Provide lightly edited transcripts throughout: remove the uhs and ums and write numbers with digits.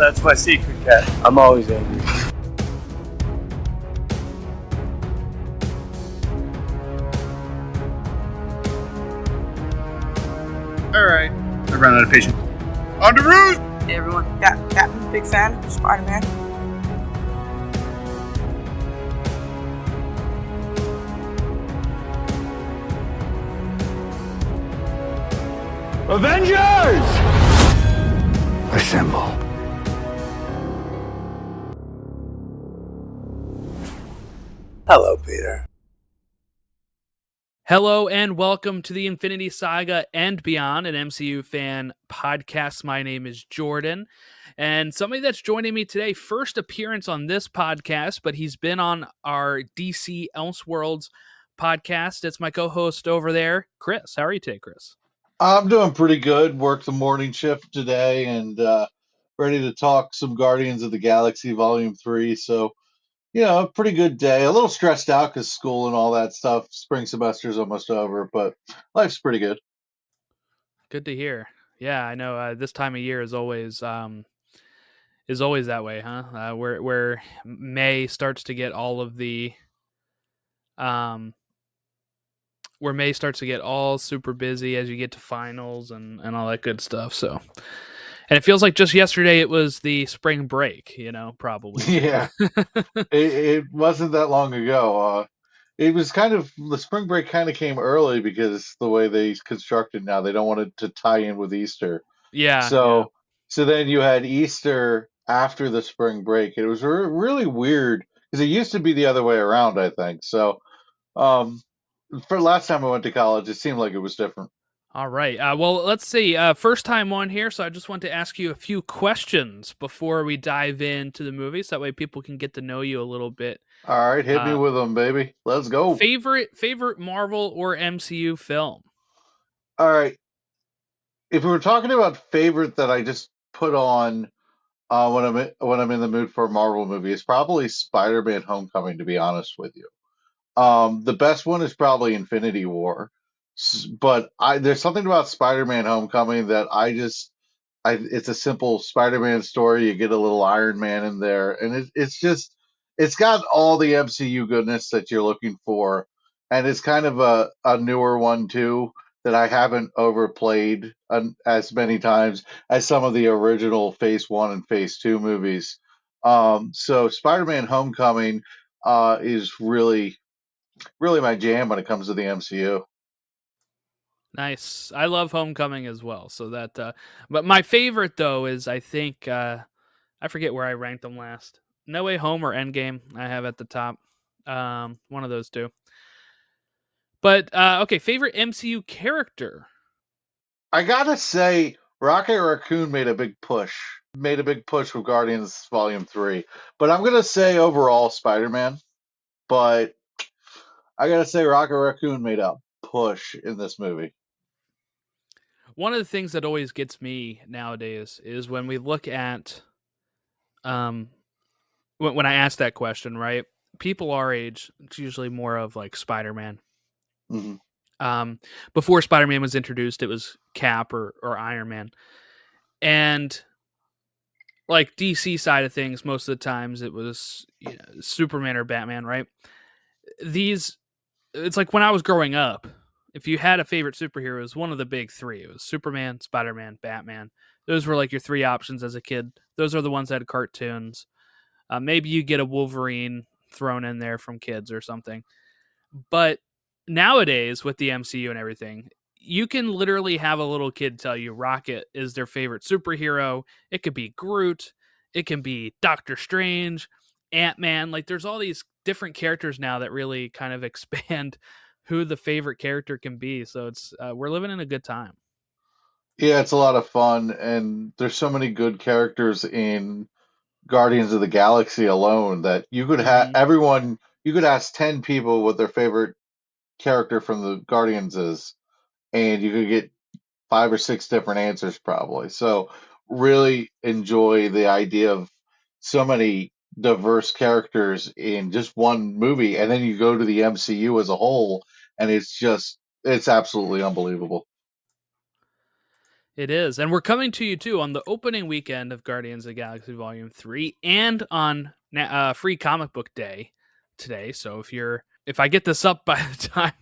That's my secret, cat. I'm always angry. Alright. I ran out of patience. On the roof! Hey everyone, Captain, big fan of Spider-Man. Avengers! Assemble. Hello, Peter. Hello and welcome to the Infinity Saga and Beyond, an MCU fan podcast. My name is Jordan, and somebody that's joining me today, first appearance on this podcast, but he's been on our DC Elseworlds podcast. It's my co-host over there, Chris. How are you today, Chris? I'm doing pretty good. Worked the morning shift today and ready to talk some Guardians of the Galaxy Volume 3. So, a pretty good day. A little stressed out because school and all that stuff. Spring semester's almost over, but life's pretty good. Good to hear. Yeah, I know this time of year is always that way, huh? Where May starts to get all of the where May starts to get all super busy as you get to finals and all that good stuff. So, and it feels like just yesterday it was the spring break, probably. Yeah, it wasn't that long ago. It was the spring break kind of came early because the way they constructed now, they don't want it to tie in with Easter. Yeah. So then you had Easter after the spring break. It was really weird because it used to be the other way around, I think. So, for last time I went to college, it seemed like it was different. All right. Well, let's see. First time on here, so I just want to ask you a few questions before we dive into the movie, so that way people can get to know you a little bit. All right, hit me with them, baby. Let's go. Favorite Marvel or MCU film? All right. If we were talking about favorite that I just put on when I'm in the mood for a Marvel movie, it's probably Spider-Man: Homecoming. To be honest with you, the best one is probably Infinity War, but there's something about Spider-Man: Homecoming that it's a simple Spider-Man story. You get a little Iron Man in there, and it's got all the MCU goodness that you're looking for, and it's kind of a newer one too that I haven't overplayed as many times as some of the original Phase 1 and Phase 2 movies. So Spider-Man: Homecoming is really my jam when it comes to the MCU. Nice. I love Homecoming as well. So that, but my favorite though is I think I forget where I ranked them last. No Way Home or Endgame. I have at the top. One of those two. But okay, favorite MCU character. I gotta say, Rocket Raccoon made a big push. With Guardians Volume 3. But I'm gonna say overall Spider-Man. But I gotta say Rocket Raccoon made a push in this movie. One of the things that always gets me nowadays is when we look at when I ask that question, right? People our age, it's usually more of like Spider-Man. Mm-hmm. Before Spider-Man was introduced, it was Cap or Iron Man. And like DC side of things, most of the times it was Superman or Batman, right? It's like when I was growing up, if you had a favorite superhero, it was one of the big three. It was Superman, Spider-Man, Batman. Those were like your three options as a kid. Those are the ones that had cartoons. Maybe you get a Wolverine thrown in there from kids or something. But nowadays, with the MCU and everything, you can literally have a little kid tell you Rocket is their favorite superhero. It could be Groot. It can be Doctor Strange, Ant-Man. Like, there's all these different characters now that really kind of expand who the favorite character can be. So it's we're living in a good time. Yeah, it's a lot of fun, and there's so many good characters in Guardians of the Galaxy alone that you could have everyone. You could ask 10 people what their favorite character from the Guardians is, and you could get 5 or 6 different answers probably. So really enjoy the idea of so many diverse characters in just one movie, and then you go to the MCU as a whole, and it's absolutely unbelievable. It is. And we're coming to you too on the opening weekend of Guardians of the Galaxy Volume 3 and on Free Comic Book Day today. So if I get this up by the time,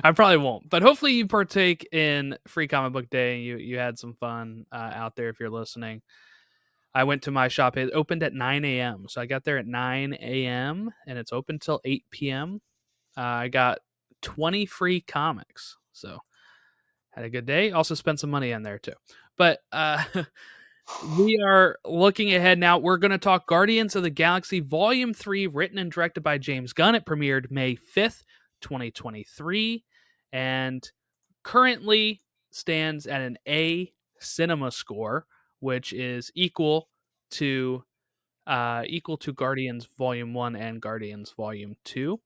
I probably won't. But hopefully you partake in Free Comic Book Day and you had some fun out there if you're listening. I went to my shop. It opened at 9 a.m. So I got there at 9 a.m. and it's open till 8 p.m. I got 20 free comics. So had a good day. Also spent some money in there too. But we are looking ahead now. We're going to talk Guardians of the Galaxy Volume 3, written and directed by James Gunn. It premiered May 5th, 2023, and currently stands at an A cinema score, which is equal to Guardians Volume 1 and Guardians Volume 2.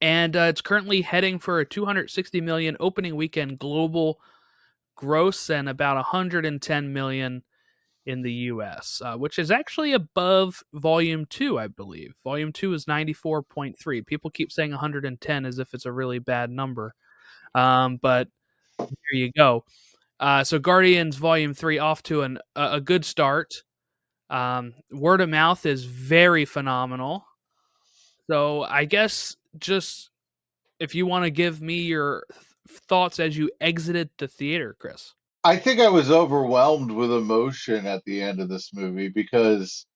And it's currently heading for a 260 million opening weekend global gross and about 110 million in the US, which is actually above Volume 2, I believe. Volume 2 is 94.3. People keep saying 110 as if it's a really bad number. But there you go. So Guardians Volume 3 off to a good start. Word of mouth is very phenomenal. So I guess just if you want to give me your thoughts as you exited the theater, Chris. I think I was overwhelmed with emotion at the end of this movie because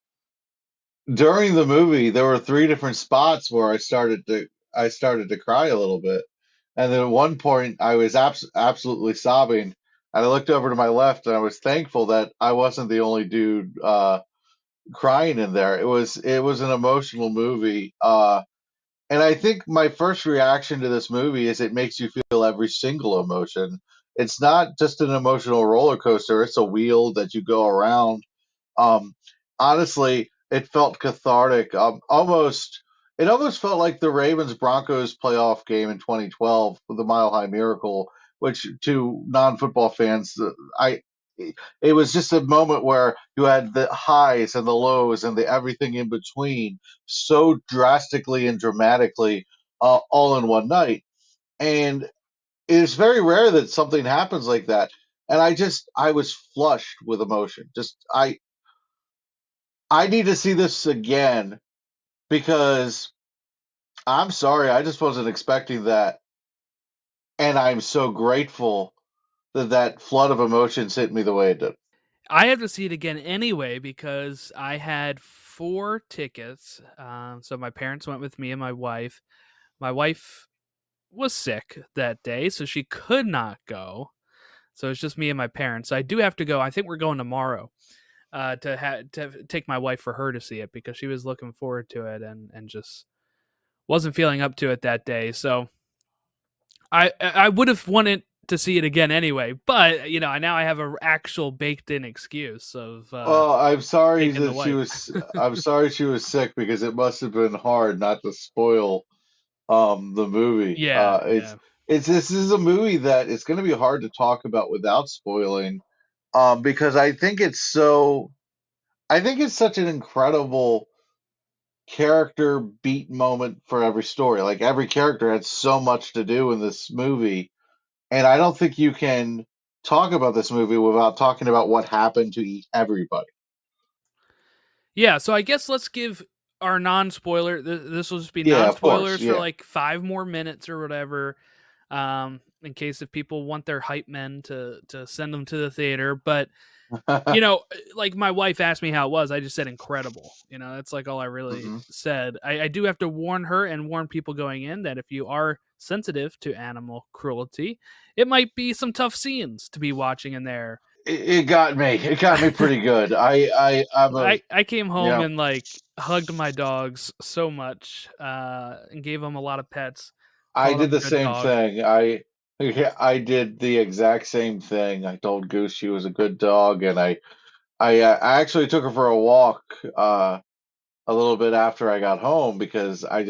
during the movie there were three different spots where I started to cry a little bit. And then at one point I was absolutely sobbing and I looked over to my left and I was thankful that I wasn't the only dude crying in there. It was an emotional movie. And I think my first reaction to this movie is it makes you feel every single emotion. It's not just an emotional roller coaster, it's a wheel that you go around. Um, Honestly, it felt cathartic. It almost felt like the Ravens Broncos playoff game in 2012 with the Mile High Miracle, which to non-football fans, I it was just a moment where you had the highs and the lows and the everything in between so drastically and dramatically all in one night. And it's very rare that something happens like that. And I was flushed with emotion. I need to see this again because I'm sorry, I just wasn't expecting that. And I'm so grateful that that flood of emotions hit me the way it did. I have to see it again anyway because I had 4 tickets. So my parents went with me and my wife. My wife was sick that day, so she could not go. So it's just me and my parents. I do have to go. I think we're going tomorrow to take my wife for her to see it because she was looking forward to it and just wasn't feeling up to it that day. So I would have wanted to see it again anyway, but now I have an actual baked in excuse of Well, taking the wife. I'm sorry she was sick because it must have been hard not to spoil the movie. Yeah, yeah. It's This is a movie that it's going to be hard to talk about without spoiling, because I think it's such an incredible character beat moment for every story. Like every character had so much to do in this movie, and I don't think you can talk about this movie without talking about what happened to everybody. Yeah, so I guess let's give our non-spoiler. This will just be Yeah, of course. non-spoilers for Yeah. like 5 more minutes or whatever, in case if people want their hype men to send them to the theater. But like my wife asked me how it was. I just said incredible. That's like all I really Hmm. said. I do have to warn her and warn people going in that if you are sensitive to animal cruelty, it might be some tough scenes to be watching in there. It got me. It got me pretty good. I'm a I came you home know and like hugged my dogs so much, and gave them a lot of pets. I Called did them the good same dog. thing. I did the exact same thing. I told Goose she was a good dog, and I actually took her for a walk a little bit after I got home because I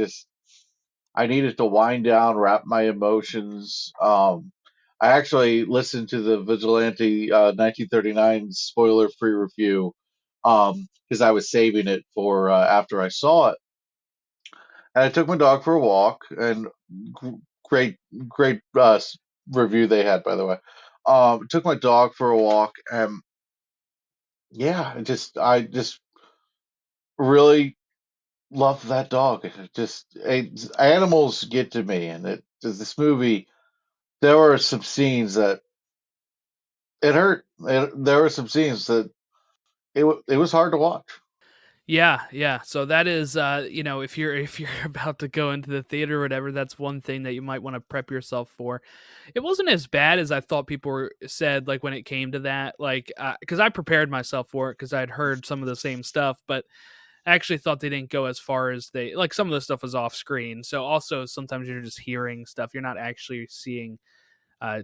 needed to wind down, wrap my emotions. I actually listened to the Vigilante 1939 spoiler-free review because I was saving it for after I saw it. And I took my dog for a walk, and great, great review they had, by the way. Took my dog for a walk, and yeah, I just really love that dog. Animals get to me, and this movie, there were some scenes that it hurt. There were some scenes that it was hard to watch. Yeah. So that is, if you're about to go into the theater or whatever, that's one thing that you might want to prep yourself for. It wasn't as bad as I thought people said, like when it came to that, like because I prepared myself for it because I'd heard some of the same stuff, but I actually thought they didn't go as far as they like. Some of the stuff was off screen, so also sometimes you're just hearing stuff. You're not actually seeing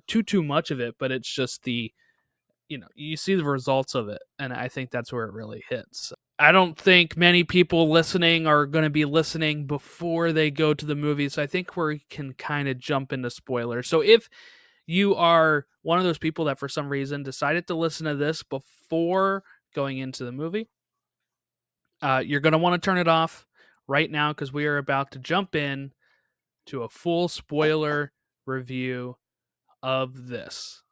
too much of it, but it's just you see the results of it, and I think that's where it really hits. I don't think many people listening are going to be listening before they go to the movie, so I think we can kind of jump into spoilers. So if you are one of those people that for some reason decided to listen to this before going into the movie, you're going to want to turn it off right now because we are about to jump in to a full spoiler review of this.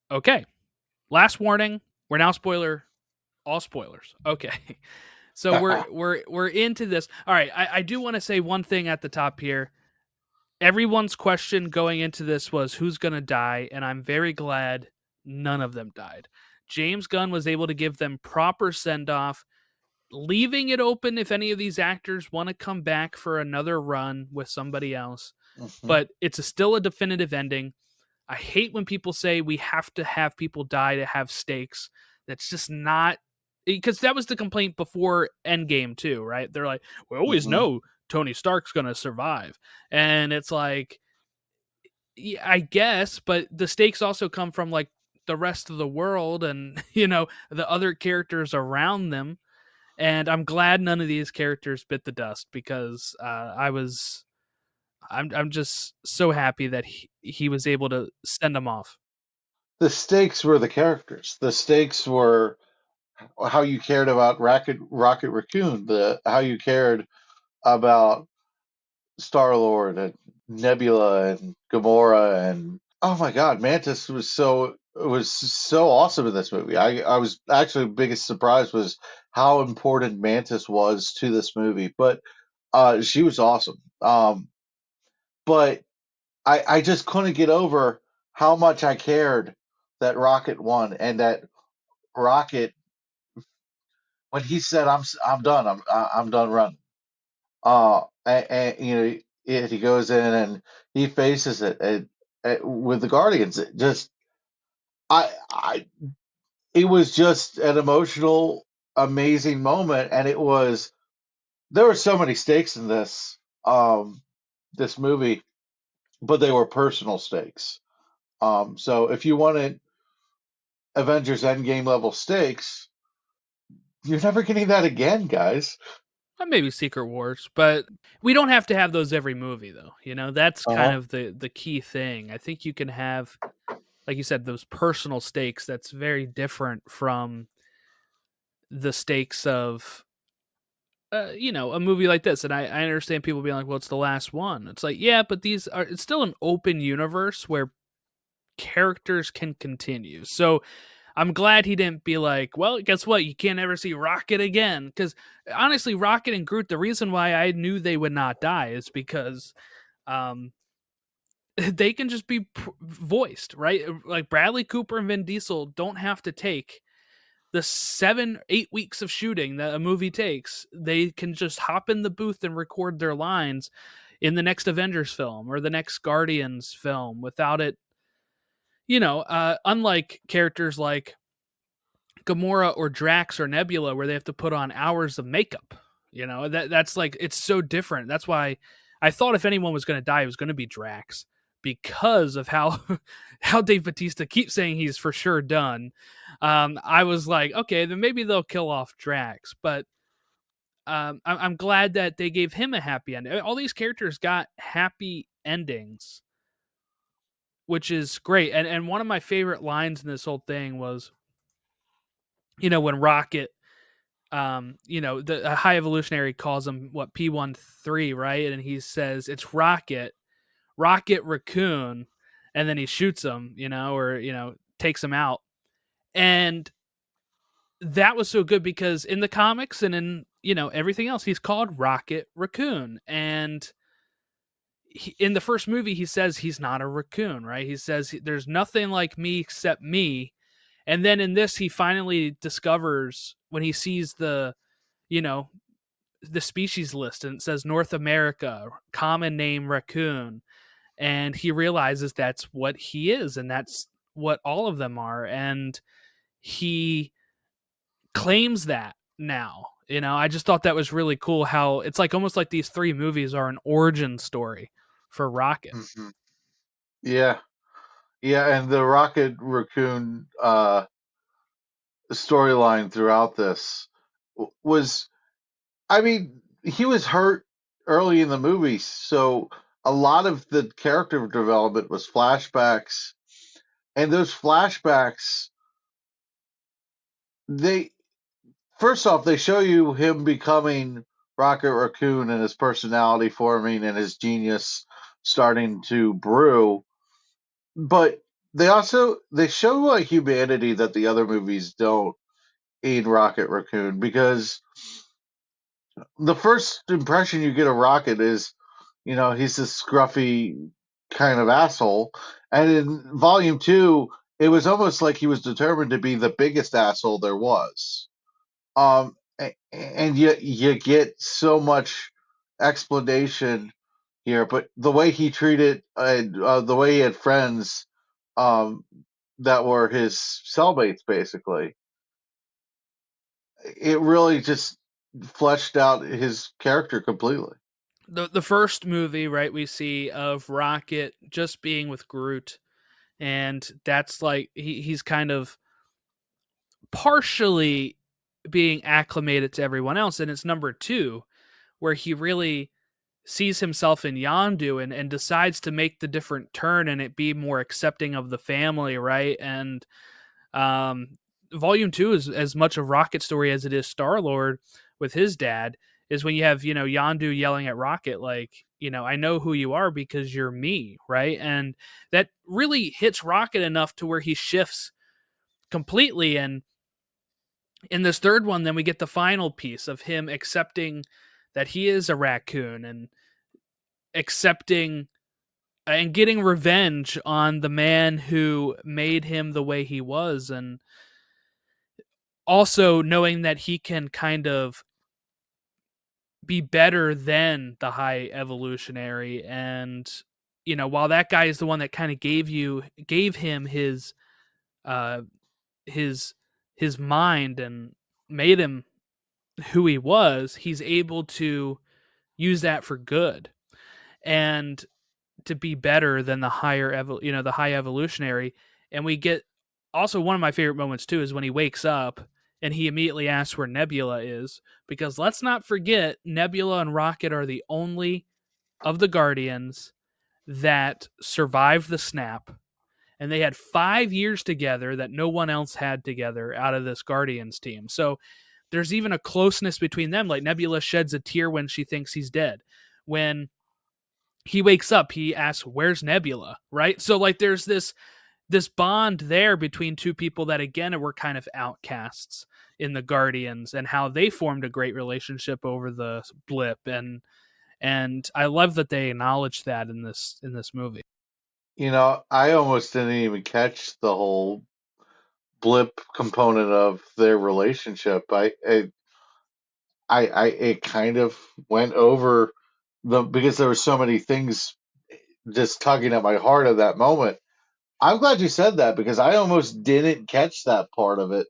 Okay, last warning. We're now all spoilers. Okay. So we're into this. All right, I do want to say one thing at the top here. Everyone's question going into this was who's going to die, and I'm very glad none of them died. James Gunn was able to give them proper send-off, leaving it open if any of these actors want to come back for another run with somebody else. But it's still a definitive ending. I hate when people say we have to have people die to have stakes. That's just not, because that was the complaint before Endgame too, right? They're like, we always know Tony Stark's going to survive. And it's like, yeah, I guess, but the stakes also come from like the rest of the world and, the other characters around them. And I'm glad none of these characters bit the dust because I'm just so happy that he was able to send them off. The stakes were the characters. The stakes were how you cared about Rocket Raccoon, the how you cared about Star Lord and Nebula and Gamora, and oh my God, Mantis was so awesome in this movie. I was actually biggest surprise was how important Mantis was to this movie, but she was awesome. But I just couldn't get over how much I cared that Rocket won, and that Rocket, when he said I'm done, I'm done running. He goes in and he faces it with the Guardians. I it was just an emotional, amazing moment, and there were so many stakes in this movie, but they were personal stakes. So if you wanted Avengers Endgame level stakes, you're never getting that again, guys. Maybe Secret Wars, but we don't have to have those every movie, though. That's kind Uh-huh. of the key thing. I think you can have, like you said, those personal stakes. That's very different from the stakes of, a movie like this. And I understand people being like, "Well, it's the last one." It's like, yeah, but it's still an open universe where characters can continue. So I'm glad he didn't be like, well, guess what? You can't ever see Rocket again. Because honestly, Rocket and Groot, the reason why I knew they would not die is because they can just be voiced, right? Like Bradley Cooper and Vin Diesel don't have to take the 7-8 weeks of shooting that a movie takes. They can just hop in the booth and record their lines in the next Avengers film or the next Guardians film without it. Unlike characters like Gamora or Drax or Nebula, where they have to put on hours of makeup. That's like, it's so different. That's why I thought if anyone was going to die, it was going to be Drax because of how how Dave Bautista keeps saying he's for sure done. I was like, okay, then maybe they'll kill off Drax, but I'm glad that they gave him a happy ending. All these characters got happy endings, which is great. And one of my favorite lines in this whole thing was, when Rocket, the High Evolutionary calls him what, P13, right? And he says it's Rocket Raccoon, and then he shoots him, or takes him out. And that was so good because in the comics and in everything else, he's called Rocket Raccoon. And in the first movie, he says he's not a raccoon, right? He says there's nothing like me except me. And then in this, he finally discovers when he sees the species list, and it says North America, common name raccoon, and he realizes that's what he is, and that's what all of them are, and he claims that now. I just thought that was really cool how it's like almost like these three movies are an origin story for Rocket. Mm-hmm. Yeah. Yeah, and the Rocket Raccoon storyline throughout this was, I mean, he was hurt early in the movie, so a lot of the character development was flashbacks, and those flashbacks, they first off, they show you him becoming Rocket Raccoon and his personality forming and his genius starting to brew, but they show a humanity that the other movies don't in Rocket Raccoon, because the first impression you get of Rocket is, he's this scruffy kind of asshole. And in Volume 2, it was almost like he was determined to be the biggest asshole there was. And yet you get so much explanation here, but the way he treated, the way he had friends um, that were his cellmates, basically, it really just fleshed out his character completely. The first movie, right, we see of Rocket just being with Groot, and that's like he's kind of partially being acclimated to everyone else, and it's number 2 where he really sees himself in Yondu, and decides to make the different turn and it be more accepting of the family, right? And um, Volume 2 is as much of Rocket's story as it is Star-Lord with his dad, is when you have, Yondu yelling at Rocket, like, I know who you are because you're me, right? And that really hits Rocket enough to where he shifts completely. And in this third one, then we get the final piece of him accepting that he is a raccoon, and accepting and getting revenge on the man who made him the way he was, and also knowing that he can kind of be better than the high evolutionary. And while that guy is the one that kind of gave him uh his his mind and made him who he was, he's able to use that for good and to be better than the the high evolutionary. And we get also one of my favorite moments too is when he wakes up and he immediately asks where Nebula is, because let's not forget Nebula and Rocket are the only of the Guardians that survived the snap, and they had 5 years together that no one else had together out of this Guardians team. So there's even a closeness between them. Like Nebula sheds a tear when she thinks he's dead. When he wakes up, he asks, "Where's Nebula?" Right? So like there's this bond there between two people that again were kind of outcasts in the Guardians, and how they formed a great relationship over the blip. And I love that they acknowledged that in this movie. I almost didn't even catch the whole blip component of their relationship. It kind of went over because there were so many things just tugging at my heart at that moment. I'm glad you said that, because I almost didn't catch that part of it.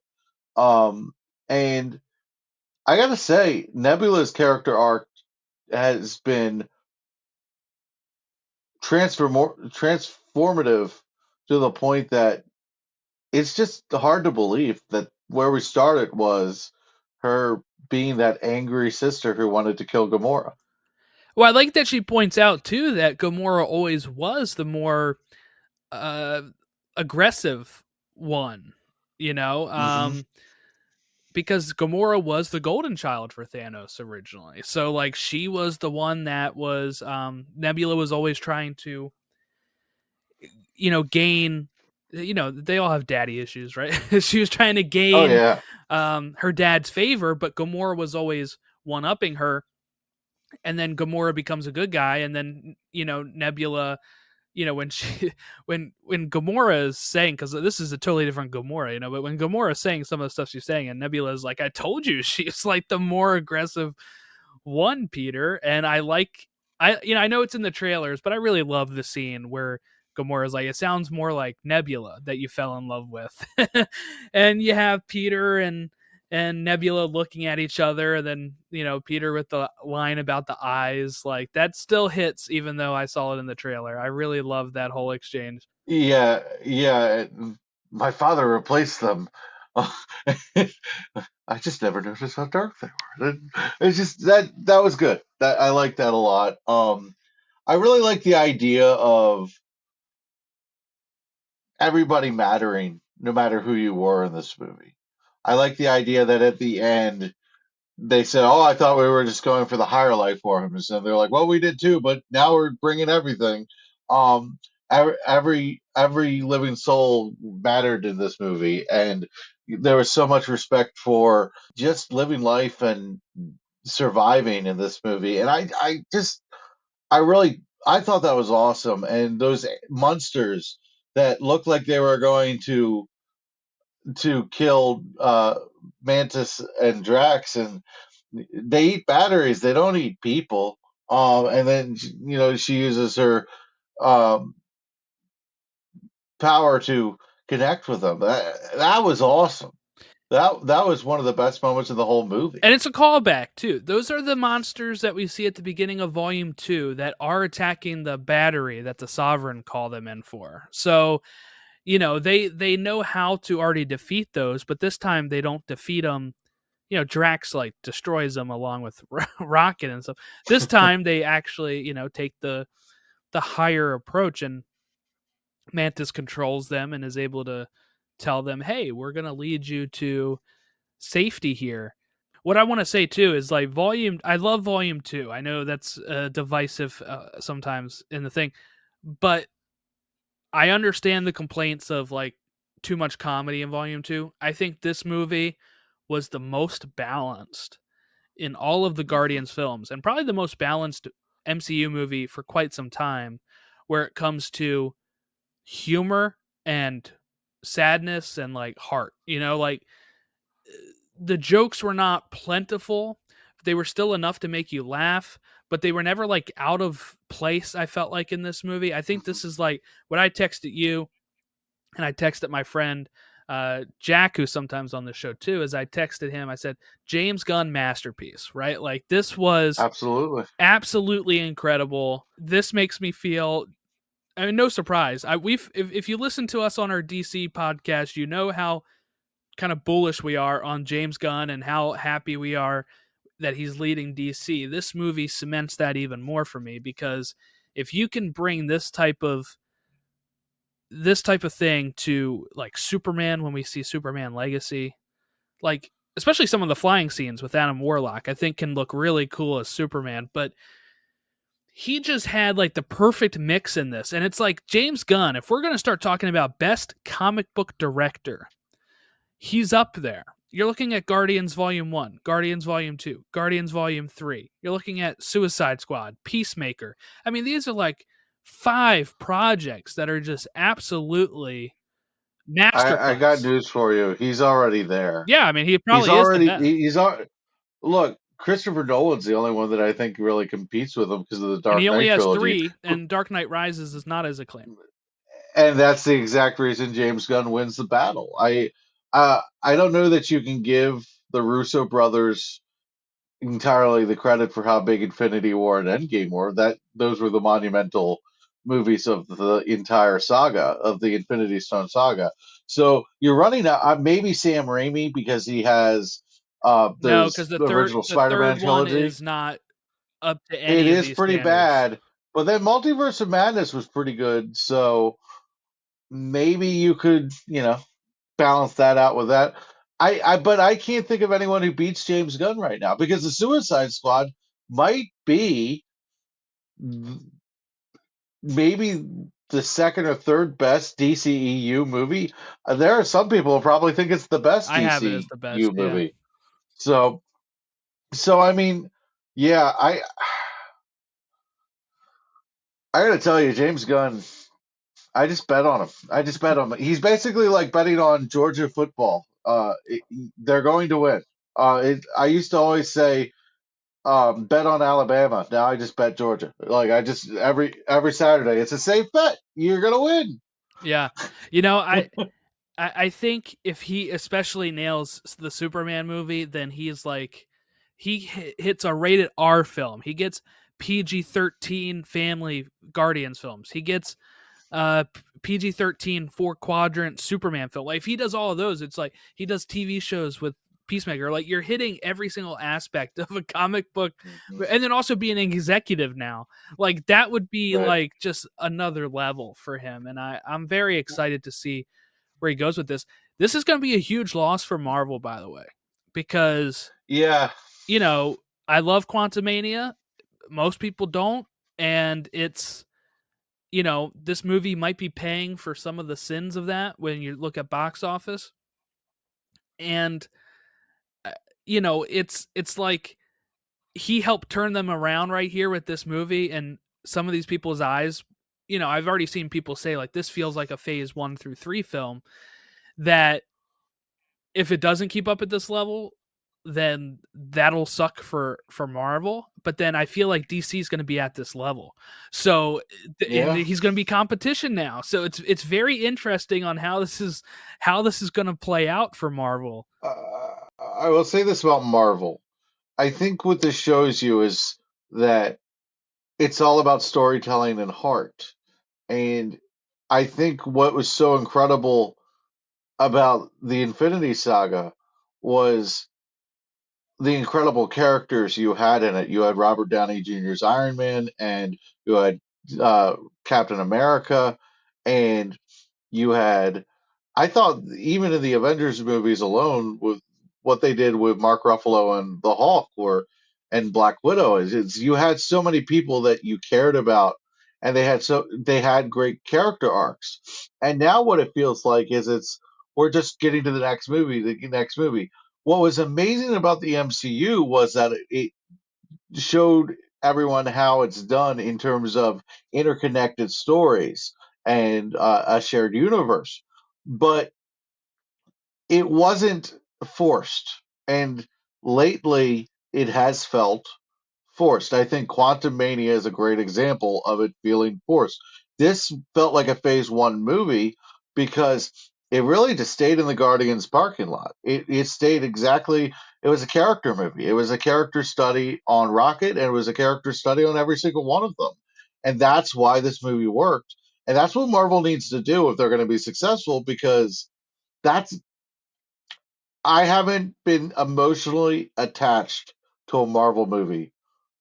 And I gotta say, Nebula's character arc has been transformative to the point that it's just hard to believe that where we started was her being that angry sister who wanted to kill Gamora. Well, I like that she points out too that Gamora always was the more uh, aggressive one, Hmm. because Gamora was the golden child for Thanos originally. So like she was the one that was Nebula was always trying to gain. They all have daddy issues, right? She was trying to Oh gain yeah. her dad's favor, but Gamora was always one upping her. And then Gamora becomes a good guy, and then Nebula, when she when Gamora is saying, because this is a totally different Gamora, but when Gamora is saying some of the stuff she's saying, and Nebula is like, I told you, she's like the more aggressive one, Peter. And I know it's in the trailers, but I really love the scene where Gamora's like, it sounds more like Nebula that you fell in love with. And you have Peter and Nebula looking at each other, and then Peter with the line about the eyes, like that still hits even though I saw it in the trailer. I really love that whole exchange. Yeah, yeah. My father replaced them. I just never noticed how dark they were. It's just that was good. That I like that a lot. I really like the idea of everybody mattering, no matter who you were in this movie. I like the idea that at the end they said, "Oh, I thought we were just going for the higher life forms," and they're like, "Well, we did too, but now we're bringing everything." Um, every living soul mattered in this movie, and there was so much respect for just living life and surviving in this movie, and I thought that was awesome, and those monsters that looked like they were going to kill Mantis and Drax, and they eat batteries. They don't eat people. And then she uses her um, power to connect with them. That was awesome. That was one of the best moments of the whole movie. And it's a callback too. Those are the monsters that we see at the beginning of Volume 2 that are attacking the battery that the Sovereign called them in for. So, they know how to already defeat those, but this time they don't defeat them. Drax like destroys them along with Rocket and stuff. This time they actually, take the higher approach, and Mantis controls them and is able to tell them, "Hey, we're going to lead you to safety here." What I want to say too is like I love volume 2. I know that's divisive sometimes in the thing, but I understand the complaints of like too much comedy in volume 2. I think this movie was the most balanced in all of the Guardians films, and probably the most balanced MCU movie for quite some time, where it comes to humor and sadness and like heart. Like the jokes were not plentiful. They were still enough to make you laugh, but they were never like out of place, I felt like, in this movie. I think this is like what I texted you, and I texted my friend Jack, who's sometimes on the show too. As I texted him, I said, James Gunn masterpiece, right? Like this was absolutely incredible. This makes me feel, I mean, no surprise. If you listen to us on our DC podcast, you know how kind of bullish we are on James Gunn and how happy we are that he's leading DC. This movie cements that even more for me, because if you can bring this type of thing to like Superman, when we see Superman Legacy, like especially some of the flying scenes with Adam Warlock, I think can look really cool as Superman, but he just had like the perfect mix in this. And it's like James Gunn, if we're going to start talking about best comic book director, he's up there. You're looking at Guardians Volume 1, Guardians Volume 2, Guardians Volume 3. You're looking at Suicide Squad, Peacemaker. I mean, these are like 5 projects that are just absolutely masterpieces. I got news for you. He's already there. Yeah, I mean, he probably is the best. He's already. Look, Christopher Nolan's the only one that I think really competes with him because of the Dark Knight trilogy. And he only has 3, and Dark Knight Rises is not as acclaimed. And that's the exact reason James Gunn wins the battle. I don't know that you can give the Russo brothers entirely the credit for how big Infinity War and Endgame were. Those were the monumental movies of the entire saga, of the Infinity Stone saga. So you're running out. Maybe Sam Raimi, because he has no, because the original Spider-Man trilogy one is not up to any. It of is these pretty standards. bad, but then Multiverse of Madness was pretty good. So maybe you could, balance that out with that. But I can't think of anyone who beats James Gunn right now, because the Suicide Squad might be maybe the second or third best DCEU movie. There are some people who probably think it's the best I have it as the DCU best. Yeah. movie. So, I mean, yeah, I gotta tell you, James Gunn. I just bet on him. I just bet on him. He's basically like betting on Georgia football. They're going to win. I used to always say bet on Alabama. Now I just bet Georgia. Like I just every Saturday, it's a safe bet. You're gonna win. Yeah. You know, I think if he especially nails the Superman movie, then he's like he hits a rated R film. He gets PG-13 family Guardians films. He gets PG-13 4-quadrant Superman film. Like if he does all of those, it's like he does TV shows with Peacemaker. Like you're hitting every single aspect of a comic book, and then also being an executive now. Like that would be Right. like just another level for him. And I'm very excited to see where he goes with this. This is going to be a huge loss for Marvel, by the way, because Yeah. you know I love Quantumania. Most people don't, and it's this movie might be paying for some of the sins of that when you look at box office, and it's like he helped turn them around right here with this movie, and some of these people's eyes. I've already seen people say like this feels like a phase 1 through 3 film that if it doesn't keep up at this level, then that'll suck for Marvel. But then I feel like DC is going to be at this level, so and he's going to be competition now. So it's very interesting on how this is going to play out for Marvel. I will say this about Marvel. I think what this shows you is that it's all about storytelling and heart. And I think what was so incredible about the Infinity Saga was the incredible characters you had in it. You had Robert Downey Jr.'s Iron Man, and you had Captain America, and you had. I thought even in the Avengers movies alone, with what they did with Mark Ruffalo and the Hulk, and Black Widow, is you had so many people that you cared about, and they had great character arcs. And now what it feels like is we're just getting to the next movie. What was amazing about the MCU was that it showed everyone how it's done in terms of interconnected stories and a shared universe. But it wasn't forced. And lately, it has felt forced. I think Quantum Mania is a great example of it feeling forced. This felt like a phase 1 movie because it really just stayed in the Guardians parking lot. It stayed exactly, it was a character movie. It was a character study on Rocket, and it was a character study on every single one of them. And that's why this movie worked. And that's what Marvel needs to do if they're going to be successful, because that's, I haven't been emotionally attached to a Marvel movie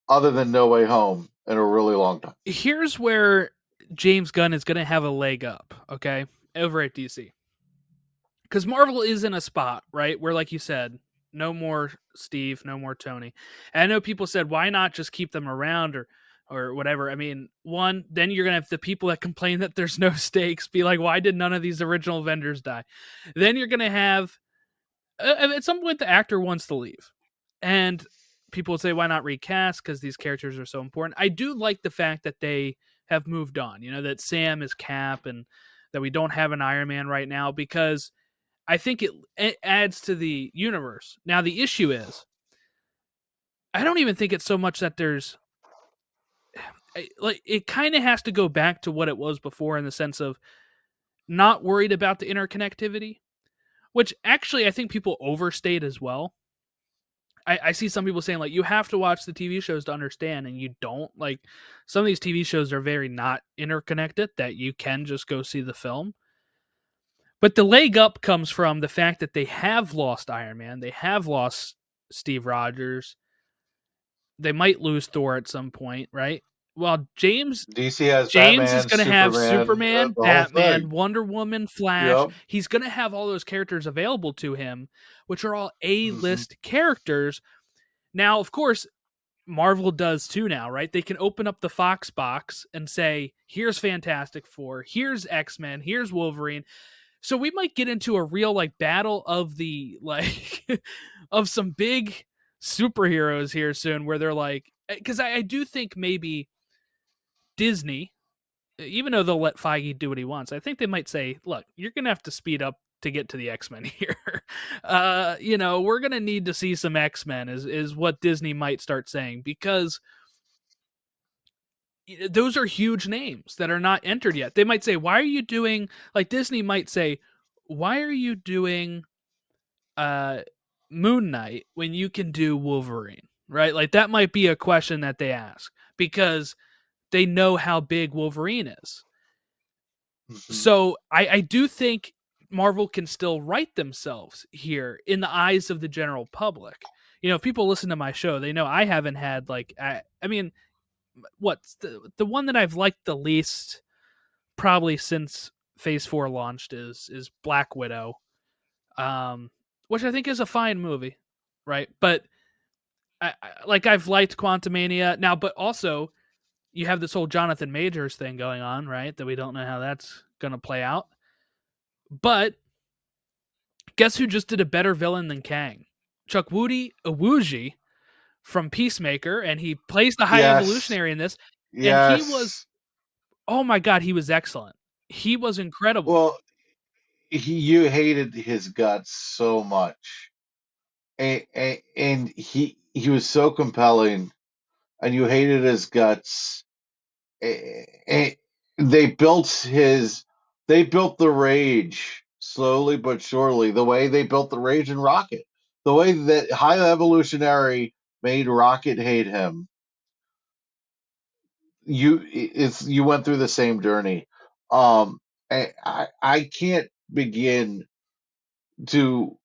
other than No Way Home in a really long time. Here's where James Gunn is going to have a leg up, okay, over at DC. Because Marvel is in a spot, right, where, like you said, no more Steve, no more Tony. And I know people said, why not just keep them around or whatever. I mean, one, then you're going to have the people that complain that there's no stakes be like, why did none of these original vendors die? Then you're going to have, at some point, the actor wants to leave. And people would say, why not recast? Because these characters are so important. I do like the fact that they have moved on, that Sam is Cap and that we don't have an Iron Man right now, because I think it adds to the universe. Now, the issue is, I don't even think it's so much that there's, like, it kind of has to go back to what it was before, in the sense of not worried about the interconnectivity, which actually I think people overstate as well. I see some people saying, like, you have to watch the TV shows to understand, and you don't. Like, some of these TV shows are very not interconnected, that you can just go see the film. But the leg up comes from the fact that they have lost Iron Man, they have lost Steve Rogers, they might lose Thor at some point, right? Well, DC has James is Batman, going to have Superman, Superman, the whole Batman, thing. Wonder Woman, Flash. Yep. He's going to have all those characters available to him, which are all A-list characters. Now, of course, Marvel does too now, right? They can open up the Fox box and say, here's Fantastic Four, here's X-Men, here's Wolverine. So we might get into a real like battle of the like of some big superheroes here soon where they're like, because I do think maybe Disney, even though they'll let Feige do what he wants, I think they might say, look, you're going to have to speed up to get to the X-Men here. We're going to need to see some X-Men is what Disney might start saying, because those are huge names that are not entered yet. They might say, why are you doing, like Disney might say, why are you doing Moon Knight when you can do Wolverine, right? Like that might be a question that they ask because they know how big Wolverine is. Mm-hmm. So I do think Marvel can still right themselves here in the eyes of the general public. If people listen to my show, they know I haven't had like, I mean, what's the one that I've liked the least probably since Phase 4 launched is Black Widow, which I think is a fine movie, right? But I've liked Quantumania now, but also you have this whole Jonathan Majors thing going on, right? That we don't know how that's going to play out. But guess who just did a better villain than Kang? Chukwudi Iwuji from Peacemaker, and he plays the High Evolutionary in this. And he was, oh my God, he was excellent. He was incredible. Well, you hated his guts so much, and he was so compelling, and you hated his guts. And they built the rage slowly but surely, the way they built the rage in Rocket, the way that High Evolutionary made Rocket hate him. You went through the same journey. I can't begin to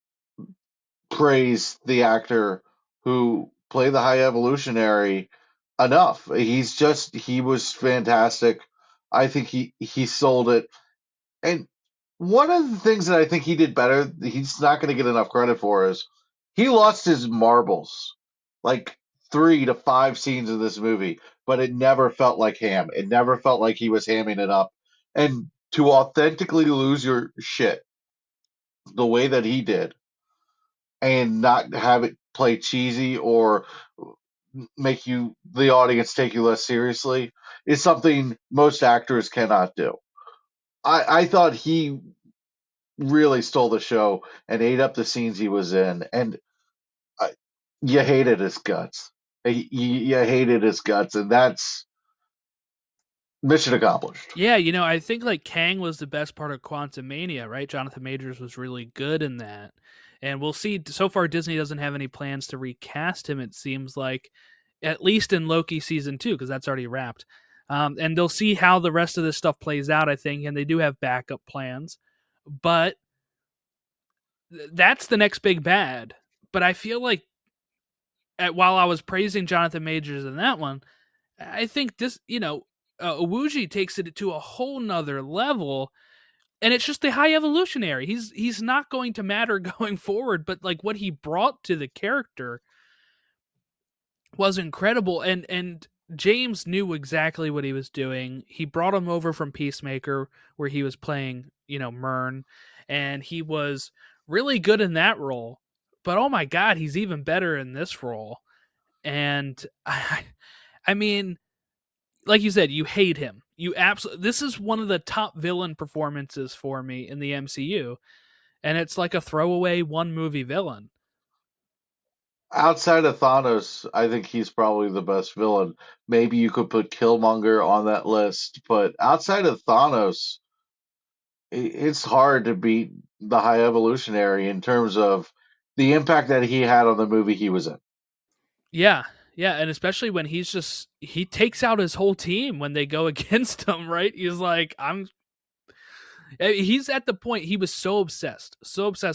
praise the actor who played the High Evolutionary enough. He was fantastic. I think he sold it. And one of the things that I think he did better, he's not going to get enough credit for, is he lost his marbles like 3 to 5 scenes of this movie, but it never felt like ham. It never felt like he was hamming it up. And to authentically lose your shit the way that he did and not have it play cheesy or make the audience take you less seriously is something most actors cannot do. I thought he really stole the show and ate up the scenes he was in, and uh, you hated his guts. You hated his guts, and that's mission accomplished. Yeah, I think like Kang was the best part of Quantumania, right? Jonathan Majors was really good in that. And we'll see. So far, Disney doesn't have any plans to recast him, it seems like, at least in Loki season 2, because that's already wrapped. And they'll see how the rest of this stuff plays out, I think, and they do have backup plans. But that's the next big bad. But I feel like while I was praising Jonathan Majors in that one, I think this, Iwuji takes it to a whole nother level, and it's just the High Evolutionary. He's not going to matter going forward, but like what he brought to the character was incredible, and James knew exactly what he was doing. He brought him over from Peacemaker, where he was playing, Myrn, and he was really good in that role. But oh my God, he's even better in this role. And I mean, like you said, you hate him. This is one of the top villain performances for me in the MCU, and it's like a throwaway one movie villain. Outside of Thanos, I think he's probably the best villain. Maybe you could put Killmonger on that list, but outside of Thanos, it's hard to beat the High Evolutionary in terms of the impact that he had on the movie he was in. Yeah, and especially when he takes out his whole team when they go against him, right? He's like, he's at the point he was so obsessed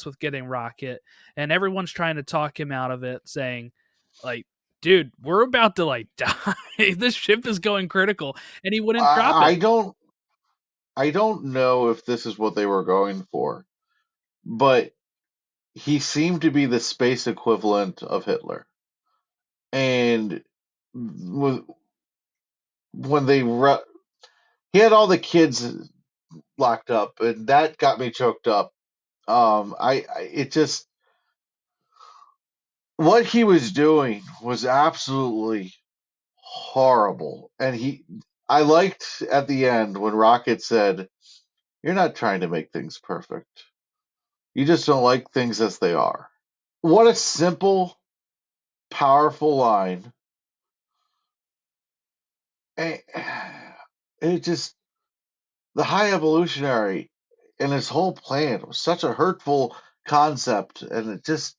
with getting Rocket, and everyone's trying to talk him out of it, saying, like, dude, we're about to like die. This ship is going critical, and he wouldn't drop it. I don't know if this is what they were going for, but he seemed to be the space equivalent of Hitler. And was when he had all the kids locked up, and that got me choked up. It just what he was doing was absolutely horrible, and I liked at the end when Rocket said, "You're not trying to make things perfect. You just don't like things as they are." What a simple, powerful line. And it just the High Evolutionary and his whole plan was such a hurtful concept, and it just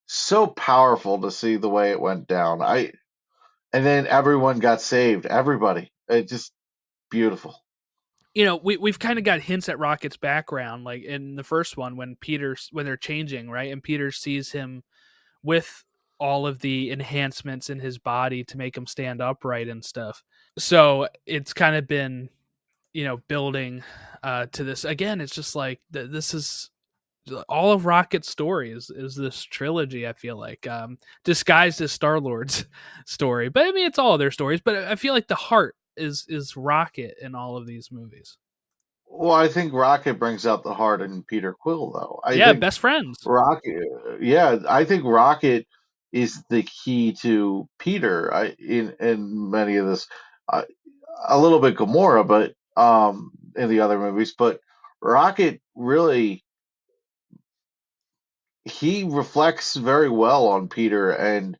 so powerful to see the way it went down. And then everyone got saved. Everybody. It just beautiful. You know, we've kind of got hints at Rocket's background, like in the first one when they're changing, right, and Peter sees him with all of the enhancements in his body to make him stand upright and stuff. So it's kind of been, building to this again. It's just like this is all of Rocket's story is this trilogy. I feel like disguised as Star-Lord's story, but I mean it's all of their stories. But I feel like the heart is Rocket in all of these movies. Well, I think Rocket brings out the heart in Peter Quill, though. I Yeah, think best friends. Rocket, yeah, I think Rocket is the key to Peter. In many of this, uh, a little bit Gamora, but in the other movies, but Rocket really he reflects very well on Peter, and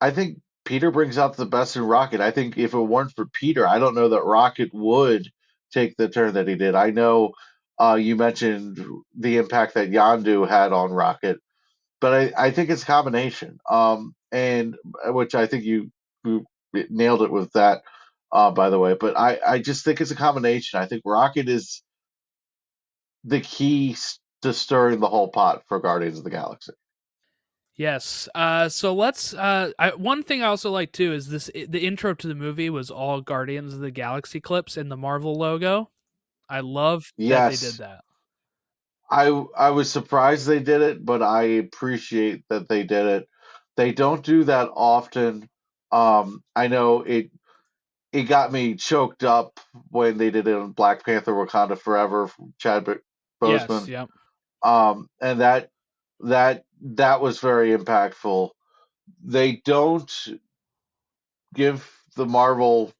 I think Peter brings out the best in Rocket. I think if it weren't for Peter, I don't know that Rocket would take the turn that he did. I know you mentioned the impact that Yandu had on Rocket, but I think it's a combination. And which I think you nailed it with that, by the way. But I just think it's a combination. I think Rocket is the key to stirring the whole pot for Guardians of the Galaxy. Yes. So let's. One thing I also like too is the intro to the movie was all Guardians of the Galaxy clips and the Marvel logo. I love that they did Yes, that. I was surprised they did it, but I appreciate that they did it. They don't do that often. I know it got me choked up when they did it on Black Panther: Wakanda Forever from Chadwick Yes. Boseman. Yep. And that was very impactful. They don't give the Marvel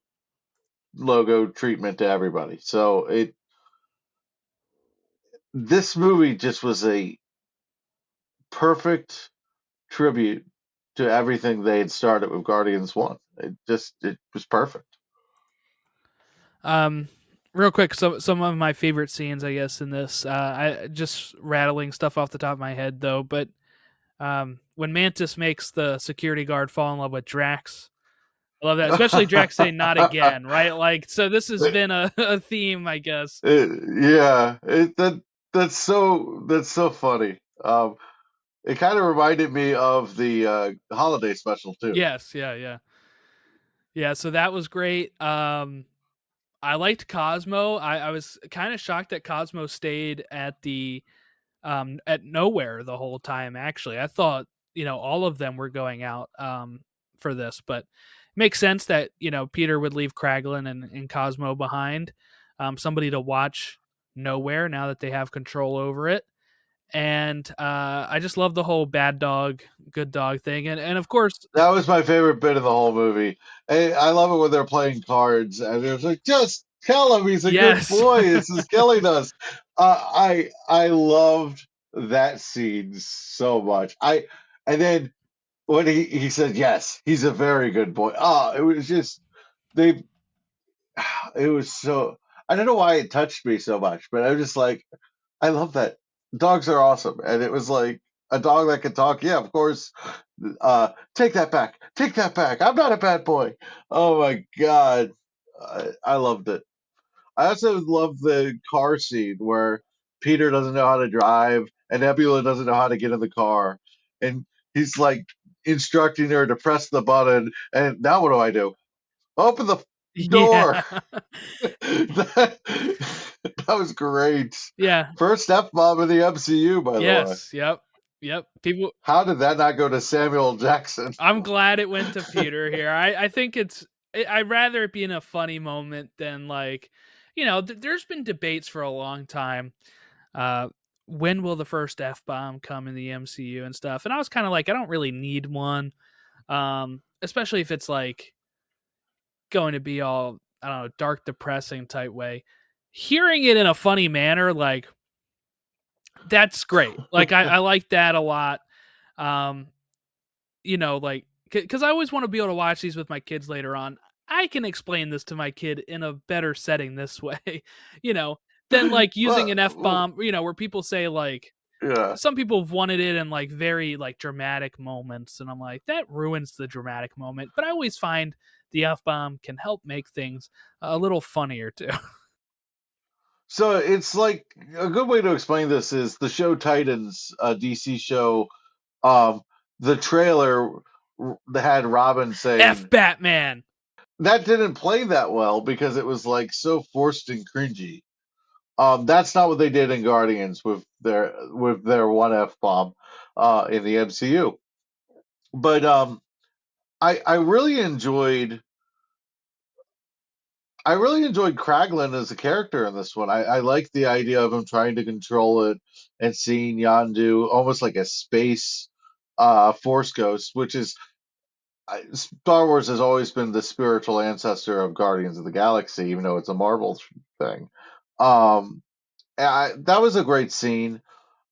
logo treatment to everybody. So this movie just was a perfect tribute to everything they had started with Guardians 1. It was perfect. Um, Real quick, some of my favorite scenes, I guess, in this. I just rattling stuff off the top of my head though, but when Mantis makes the security guard fall in love with Drax. I love that, especially Drax saying "not again," right? Like, so this has been a theme, I guess. Yeah, that's so funny. It kind of reminded me of the holiday special too. Yes, yeah, yeah, yeah. So that was great. I liked Cosmo. I was kind of shocked that Cosmo stayed at nowhere the whole time. Actually, I thought all of them were going out for this, but it makes sense that Peter would leave Kraglin and Cosmo behind, somebody to watch nowhere now that they have control over it. And I just love the whole bad dog, good dog thing, and of course, That was my favorite bit of the whole movie. I love it when they're playing cards and it was like, just tell him he's a good yes, boy. This is killing us. I loved that scene so much. And then when he said yes, he's a very good boy. It was just they. It was so. I don't know why it touched me so much, but I was just like, I love that. Dogs are awesome, and it was like a dog that could talk. Yeah, of course. Take that back. Take that back. I'm not a bad boy. Oh my god, I loved it. I also love the car scene where Peter doesn't know how to drive and Nebula doesn't know how to get in the car, and he's like instructing her to press the button. And now what do I do? Open the yeah, door. that, that was great. yeah, First F bomb in the MCU, by the way. yes, yep, Yep. People. How did that not go to Samuel Jackson? I'm glad it went to Peter here. I think I'd rather it be in a funny moment than like, there's been debates for a long time. Uh, when will the first F-bomb come in the MCU and stuff? And I was kind of like, I don't really need one. Especially if it's like going to be all, I don't know, dark, depressing type way. Hearing it in a funny manner, like, that's great. Like, I like that a lot. Like, because I always want to be able to watch these with my kids later on. I can explain this to my kid in a better setting this way, you know, than like using an F Well, bomb, where people say like, yeah. some people have wanted it in like very like dramatic moments, and I'm like, that ruins the dramatic moment. But I always find the F bomb can help make things a little funnier too. So it's like a good way to explain this is the show Titans, DC show. Um, the trailer had Robin F saying Batman. that didn't play that well because it was like so forced and cringy. That's not what they did in Guardians with their one F bomb in the MCU. But I really enjoyed Kraglin as a character in this one. I like the idea of him trying to control it and seeing Yondu almost like a space force ghost, which is Star Wars has always been the spiritual ancestor of Guardians of the Galaxy, even though it's a Marvel thing. Um, that was a great scene.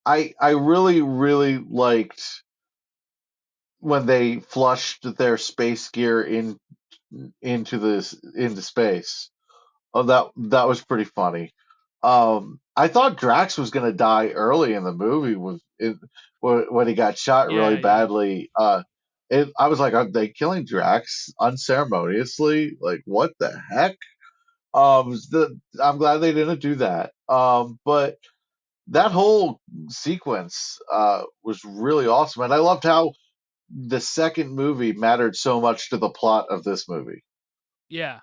I really liked when they flushed their space gear into space. Oh, that was pretty funny. I thought Drax was going to die early in the movie when he got shot really Yeah. badly. I was like, are they killing Drax unceremoniously? Like, what the heck? I'm glad they didn't do that. But that whole sequence was really awesome, and I loved how the second movie mattered so much to the plot of this movie. Yeah.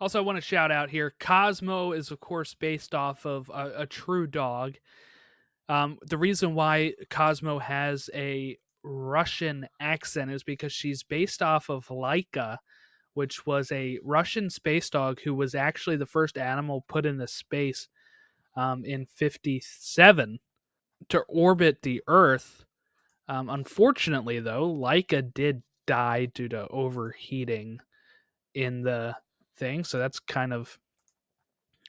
Also, I want to shout out here, Cosmo is of course based off of a true dog. The reason why Cosmo has a Russian accent is because she's based off of Laika, which was a Russian space dog who was actually the first animal put into space in 57 to orbit the Earth. Unfortunately, though, Laika did die due to overheating in the thing. So that's kind of,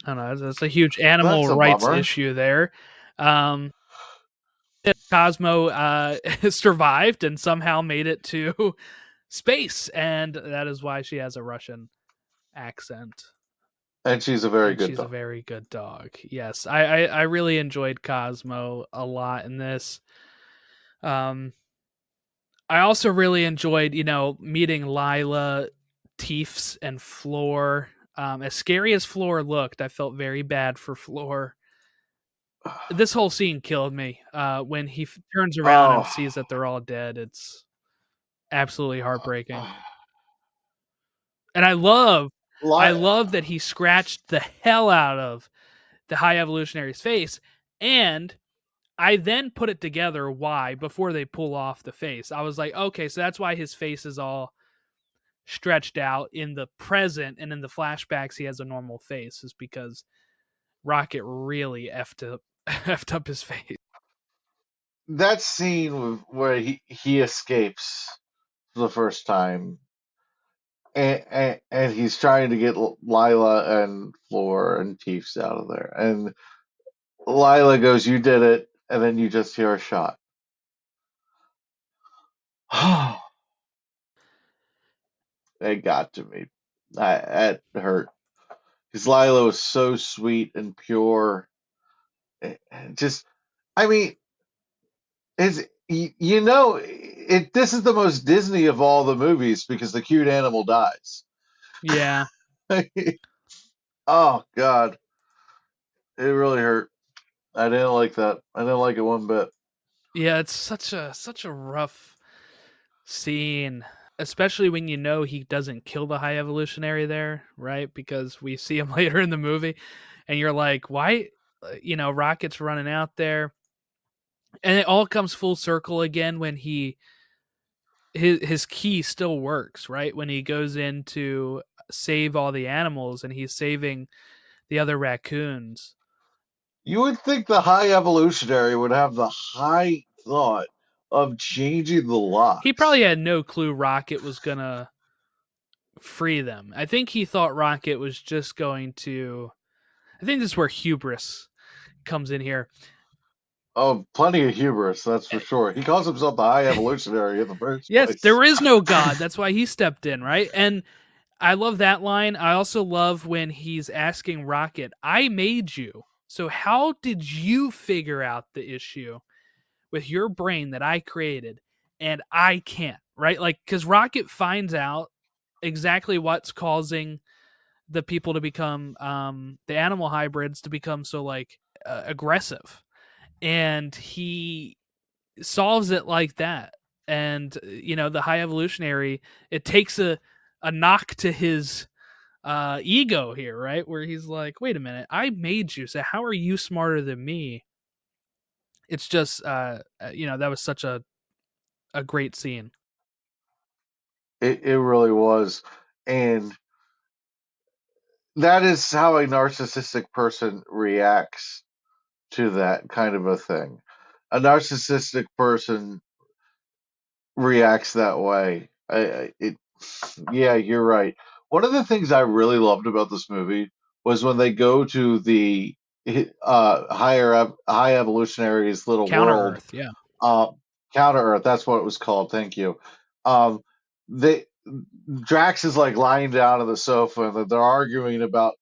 I don't know, that's a huge animal That's a rights bummer. issue there. Um, Cosmo survived and somehow made it to space, and that is why she has a Russian accent. And she's a very And good she's a dog. very good dog. Yes, I really enjoyed Cosmo a lot in this. Um, I also really enjoyed, meeting Lila, Teefs, and Floor. As scary as Floor looked, I felt very bad for Floor. This whole scene killed me. When he turns around and Oh, sees that they're all dead, it's absolutely heartbreaking. And I Li- love that he scratched the hell out of the High Evolutionary's face, and I then put it together why before they pull off the face. I was like, okay, so that's why his face is all stretched out in the present, and in the flashbacks he has a normal face, is because Rocket really effed up his face. that scene where he escapes for the first time, and he's trying to get Lila and Floor and Teefs out of there, and Lila goes, "You did it," and then you just hear a shot. It got to me. It hurt because Lila was so sweet and pure. Just, I mean, this is the most Disney of all the movies because the cute animal dies. Yeah. Oh God, it really hurt. I didn't like that. I didn't like it one bit. Yeah, it's such a rough scene, especially when he doesn't kill the High Evolutionary there, right? Because we see him later in the movie, and you're like, why? Rocket's running out there. And it all comes full circle again when his key still works, right? When he goes in to save all the animals and he's saving the other raccoons. You would think the High Evolutionary would have the high thought of changing the He probably locks. had no clue Rocket was gonna free them. I think he thought Rocket was just going to. I think this is where hubris comes in here. Oh, plenty of hubris, that's for sure. He calls himself the High Evolutionary in the first Yes, place. there is no God. That's why he stepped in, right? And I love that line. I also love when he's asking Rocket, I made you. So how did you figure out the issue with your brain that I created and I can't, right? Like, because Rocket finds out exactly what's causing the people to become, the animal hybrids to become so, like, aggressive. And he solves it like that. And, the High Evolutionary, it takes a knock to his ego here, right? Where he's like, wait a minute, I made you, so how are you smarter than me? It's just that was such a great scene. It really was. And that is how a narcissistic person reacts to that kind of a thing. A narcissistic person reacts that way. Yeah, you're right. One of the things I really loved about this movie was when they go to the high evolutionary's little Counter world, Earth, yeah. uh, Counter Earth. That's what it was called. Thank you. Um, they Drax is like lying down on the sofa and they're arguing about.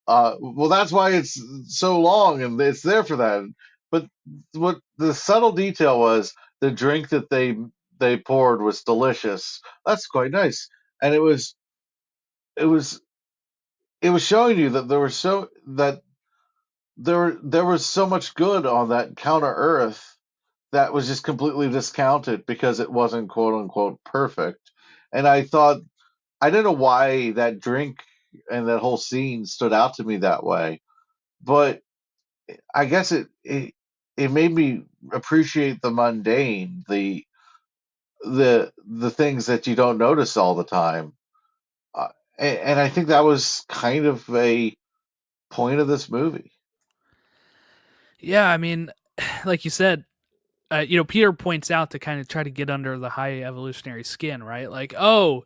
Well, that's why it's so long and it's there for that. But what the subtle detail was, the drink that they poured was delicious. That's quite nice, and it was it was showing you that there was so much good on that Counter Earth that was just completely discounted because it wasn't quote unquote perfect. And I don't know why that drink and that whole scene stood out to me that way, but I guess it made me appreciate the mundane, the things that you don't notice all the time. And I think that was kind of a point of this movie. Yeah, I mean, like you said, Peter points out to kind of try to get under the High Evolutionary skin, right? Like, oh,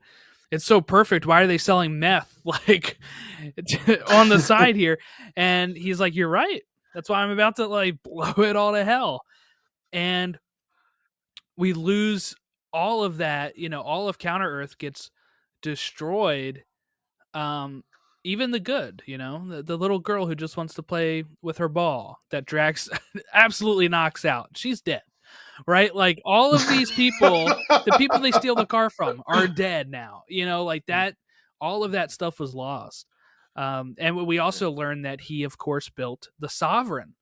it's so perfect. Why are they selling meth like on the side here? And he's like, you're right. That's why I'm about to like blow it all to hell. And we lose all of that. All of Counter Earth gets destroyed. Um, Even the good, the little girl who just wants to play with her ball that Drax absolutely knocks out. She's dead, right? Like all of these people, the people they steal the car from are dead now. Like that, all of that stuff was lost. And we also learned that he, of course, built the Sovereign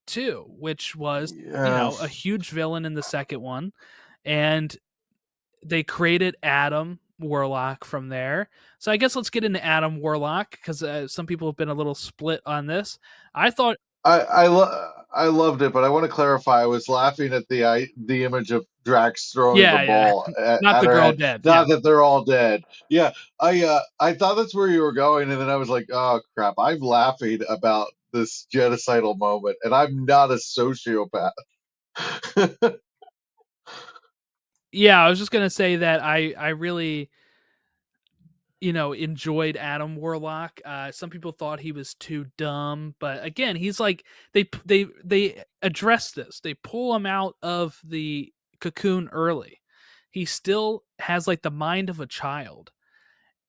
too, which was, a Yes. huge villain in the second one. And they created Adam Warlock from there. So I guess let's get into Adam Warlock because some people have been a little split on this. I thought, I loved it, but I want to clarify. I was laughing at the image of Drax throwing the yeah, ball not at the her girl head. dead. Yeah, Not that they're all dead. Yeah, I thought that's where you were going, and then I was like, oh crap! I'm laughing about this genocidal moment, and I'm not a sociopath. yeah. I was just gonna say that I really enjoyed Adam Warlock. Some people thought he was too dumb, but again, he's like they address this. They pull him out of the cocoon early. He still has like the mind of a child,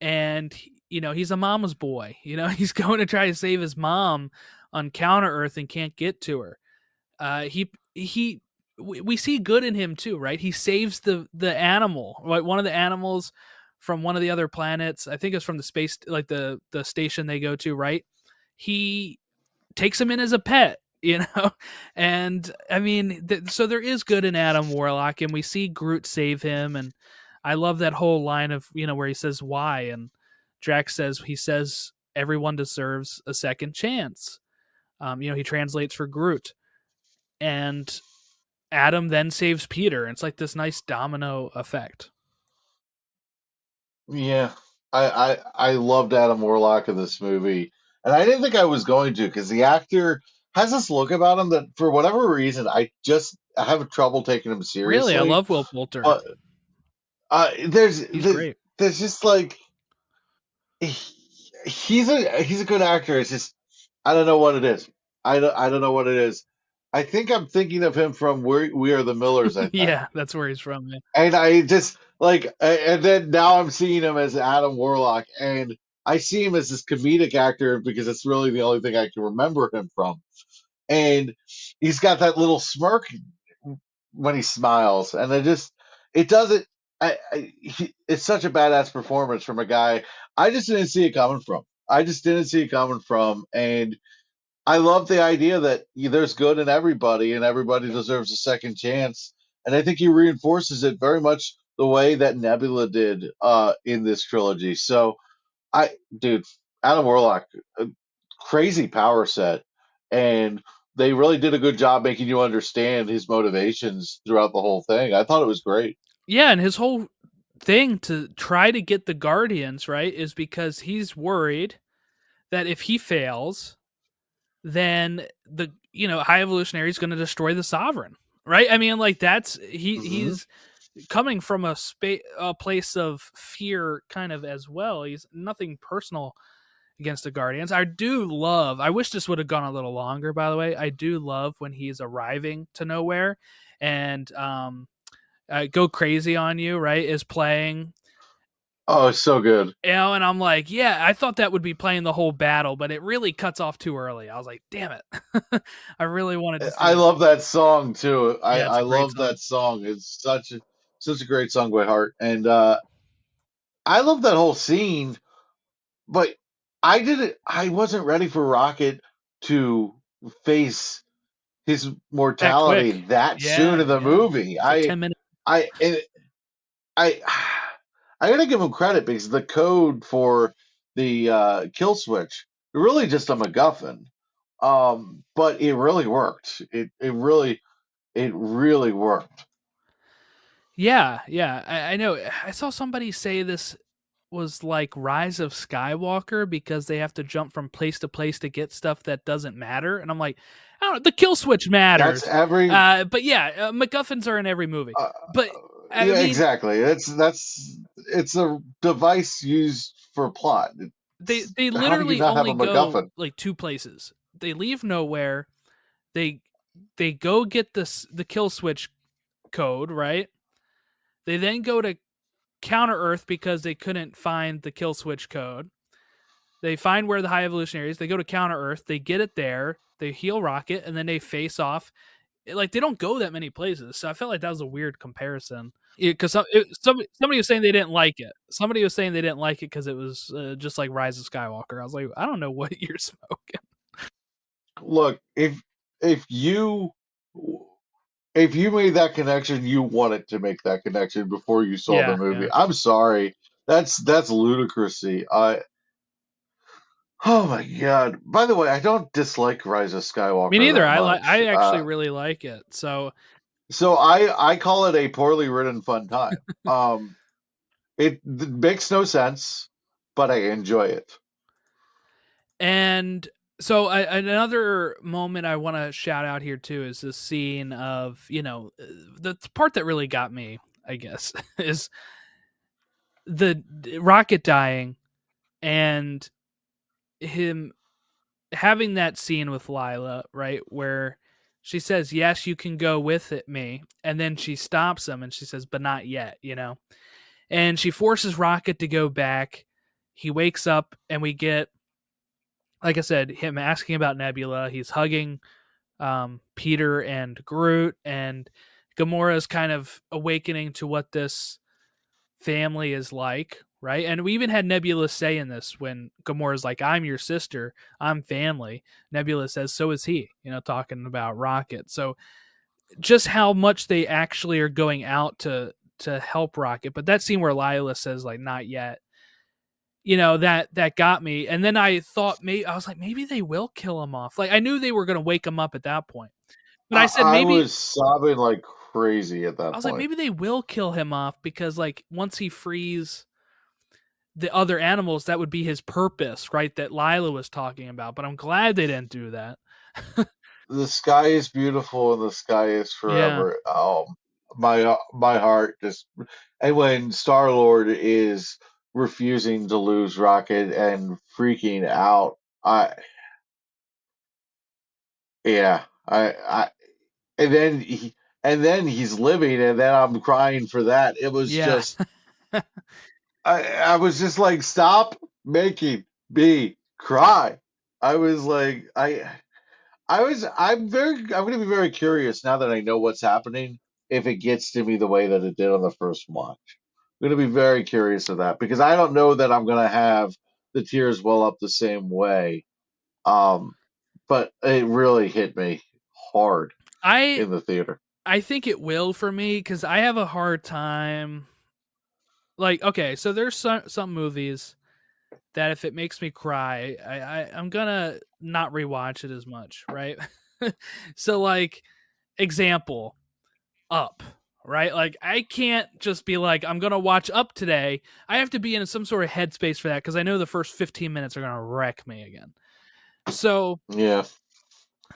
and he's a mama's boy. He's going to try to save his mom on Counter Earth and can't get to her. He we see good in him too, right? He saves the animal, right? One of the animals from one of the other planets. I think it's from the space, like the station they go to, right? He takes him in as a pet, and I mean, so there is good in Adam Warlock, and we see Groot save him, and I love that whole line of where he says why, and Drax says everyone deserves a second chance. He translates for Groot, and Adam then saves Peter. And it's like this nice domino effect. Yeah, I loved Adam Warlock in this movie, and I didn't think I was going to because the actor has this look about him that for whatever reason I have trouble taking him Really, I seriously. love Will Poulter. But He's great. there's just like he's a good actor. It's just I don't know what it is. I don't know what it is. I think I'm thinking of him from We Are the Millers. I think. Yeah, that's where he's from. Man. And I just like, and then now I'm seeing him as Adam Warlock, and I see him as this comedic actor because it's really the only thing I can remember him from. And he's got that little smirk when he smiles, and it doesn't. It's such a badass performance from a guy I just didn't see it coming from. I just didn't see it coming from, and I love the idea that there's good in everybody and everybody deserves a second chance. And I think he reinforces it very much the way that Nebula did in this trilogy. So dude, Adam Warlock, crazy power set. And they really did a good job making you understand his motivations throughout the whole thing. I thought it was great. Yeah, and his whole thing to try to get the Guardians, right, is because he's worried that if he fails, then the High Evolutionary is going to destroy the Sovereign, right? I mean, like that's he's coming from a place of fear, kind of as well. He's nothing personal against the Guardians. I wish this would have gone a little longer. By the way, I do love when he's arriving to nowhere and Go Crazy on You, right, is playing. Oh, it's so good. And I'm like, yeah, I thought that would be playing the whole battle, but it really cuts off too early. I was like, damn it. I really wanted to see I love that song too. I love song. that song. It's such a great song by heart. And I love that whole scene, but I wasn't ready for Rocket to face his mortality quick. that soon in the movie. It's like 10 minutes. I I gotta give him credit because the code for the kill switch really just a MacGuffin. But it really worked. It really worked. Yeah. I know. I saw somebody say this was like Rise of Skywalker because they have to jump from place to place to get stuff that doesn't matter. And I'm like, I don't know, the kill switch matters. That's every but yeah, MacGuffins are in every movie. But I yeah, mean, exactly. It's a device used for plot. they How do you literally not have only a go MacGuffin? like two places. They leave nowhere. They go get the kill switch code, right? They then go to Counter Earth because they couldn't find the kill switch code. They find where the High Evolutionary is. They go to Counter Earth. They get it there. They heal Rocket, and then they face off. Like they don't go that many places, so I felt like that was a weird comparison. Because somebody was saying they didn't like it. Somebody was saying they didn't like it because it was just like Rise of Skywalker. I was like, I don't know what you're smoking. Look, if you if you made that connection, you wanted to make that connection before you saw the movie. Yeah. I'm sorry. That's ludicrousy. Oh my god. By the way, I don't dislike Rise of Skywalker Me neither. that much. I actually really like it. So I call it a poorly written fun time. It makes no sense, but I enjoy it. And so another moment I want to shout out here too is the scene of, the part that really got me, I guess, is the Rocket dying and him having that scene with Lila, right, where she says, "Yes, you can go with me," and then she stops him and she says, "But not yet," and she forces Rocket to go back. He wakes up and we get, like I said, him asking about Nebula. He's hugging Peter and Groot, and Gamora's kind of awakening to what this family is like, right? And we even had Nebula say in this when Gamora's like, "I'm your sister, I'm family." Nebula says, "So is he," talking about Rocket. So just how much they actually are going out to help Rocket. But that scene where Lila says, like, "Not yet," that got me. And then I thought, I was like, maybe they will kill him off. Like, I knew they were going to wake him up at that point. But I said I maybe was sobbing like crazy at I that was like, point. maybe they will kill him off because, like, once he frees the other animals, that would be his purpose, right? That Lila was talking about. But I'm glad they didn't do that. The sky is beautiful and the sky is Yeah. forever. My heart just, and when Star Lord is refusing to lose Rocket and freaking out, I yeah, I and then he's living, and then I'm crying for that. It was Yeah. just I was just like, stop making me cry. I was like, I'm going to be very curious now that I know what's happening if it gets to me the way that it did on the first watch. I'm going to be very curious of that because I don't know that I'm going to have the tears well up the same way. Um, but it really hit me hard I in the theater. I think it will for me because I have a hard time. Like, okay, so there's some movies that if it makes me cry, I'm gonna not rewatch it as much, right? So, like, example, Up, right? Like, I can't just be like, I'm gonna watch Up today. I have to be in some sort of headspace for that because I know the first 15 minutes are gonna wreck me again. So Yeah.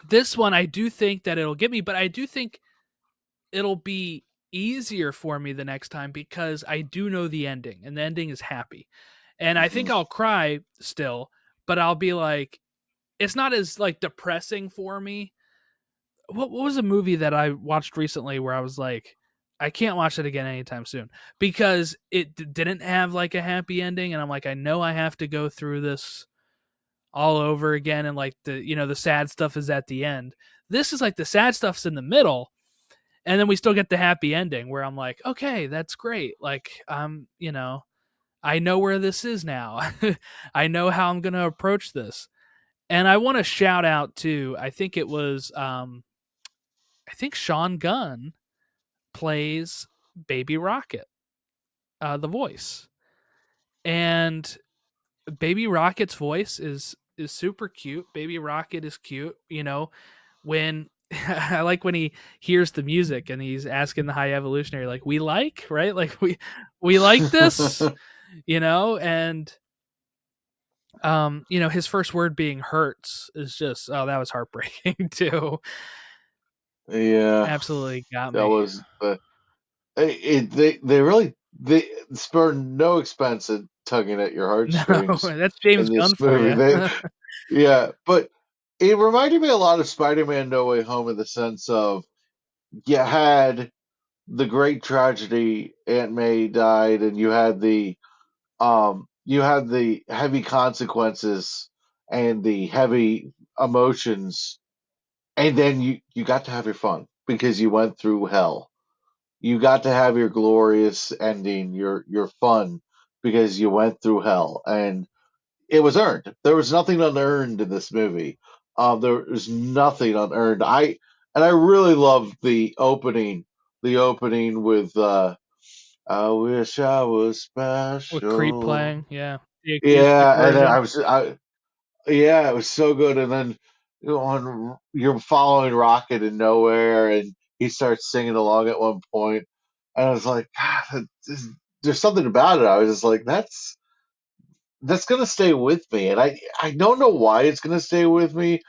this one, I do think that it'll get me, but I do think it'll be easier for me the next time because I do know the ending, and the ending is happy. And I think I'll cry still, but I'll be like, it's not as like depressing for me. What was a movie that I watched recently where I was like, I can't watch it again anytime soon because it didn't have like a happy ending, and I'm like, I know I have to go through this all over again, and like the sad stuff is at the end. This is like the sad stuff's in the middle, and then we still get the happy ending where I'm like, okay, that's great. Like, I know where this is now. I know how I'm going to approach this. And I want to shout out too. I think it was I think Sean Gunn plays Baby Rocket, the voice. And Baby Rocket's voice is super cute. Baby Rocket is cute, when I like when he hears the music and he's asking the high evolutionary, like, we like, right? Like, we like this, and his first word being hurts is just, oh, that was heartbreaking too. Yeah. Absolutely got That me. was they really they spared no expense in tugging at your No, heartstrings that's James in Gunn this for movie. you. Yeah, but it reminded me a lot of Spider-Man No Way Home in the sense of you had the great tragedy, Aunt May died, and you had the heavy consequences and the heavy emotions, and then you got to have your fun because you went through hell. You got to have your glorious ending, your fun because you went through hell, and it was earned. There was nothing unearned in this movie. There was nothing unearned. I really loved the opening with "I wish I was With Creep special." playing, yeah. The acoustic Yeah, and then version. yeah, it was so good. And then you're following Rocket in nowhere, and he starts singing along at one point, and I was like, God, there's something about it. I was just like, that's gonna stay with me, and I don't know why it's gonna stay with me,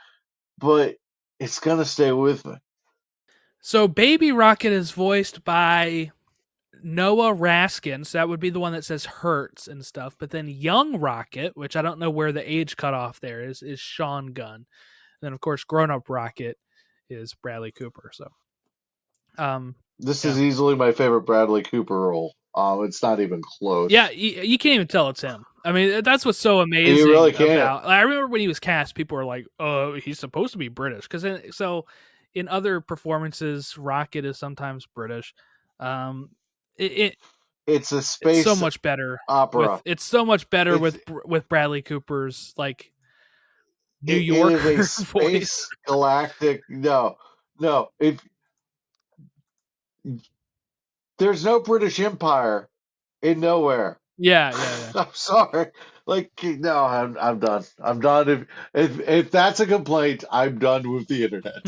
but it's gonna stay with me. So Baby Rocket is voiced by Noah Raskin, so that would be the one that says hurts and stuff. But then Young Rocket, which I don't know where the age cutoff there is Sean Gunn. And then of course Grown Up Rocket is Bradley Cooper. So This yeah. is easily my favorite Bradley Cooper role. It's not even Yeah, close. you can't even tell it's him. I mean, that's what's so You really amazing can't. about. I remember when he was cast, people were like, "Oh, he's supposed to be British," because so in other performances, Rocket is sometimes British. Um, it It's a it's so space much better opera. It's with Bradley Cooper's like New it is a Yorker voice. space galactic. No, no. If there's no British Empire in nowhere, Yeah. I'm sorry. Like, no, I'm done. I'm done. If that's a complaint, I'm done with the internet.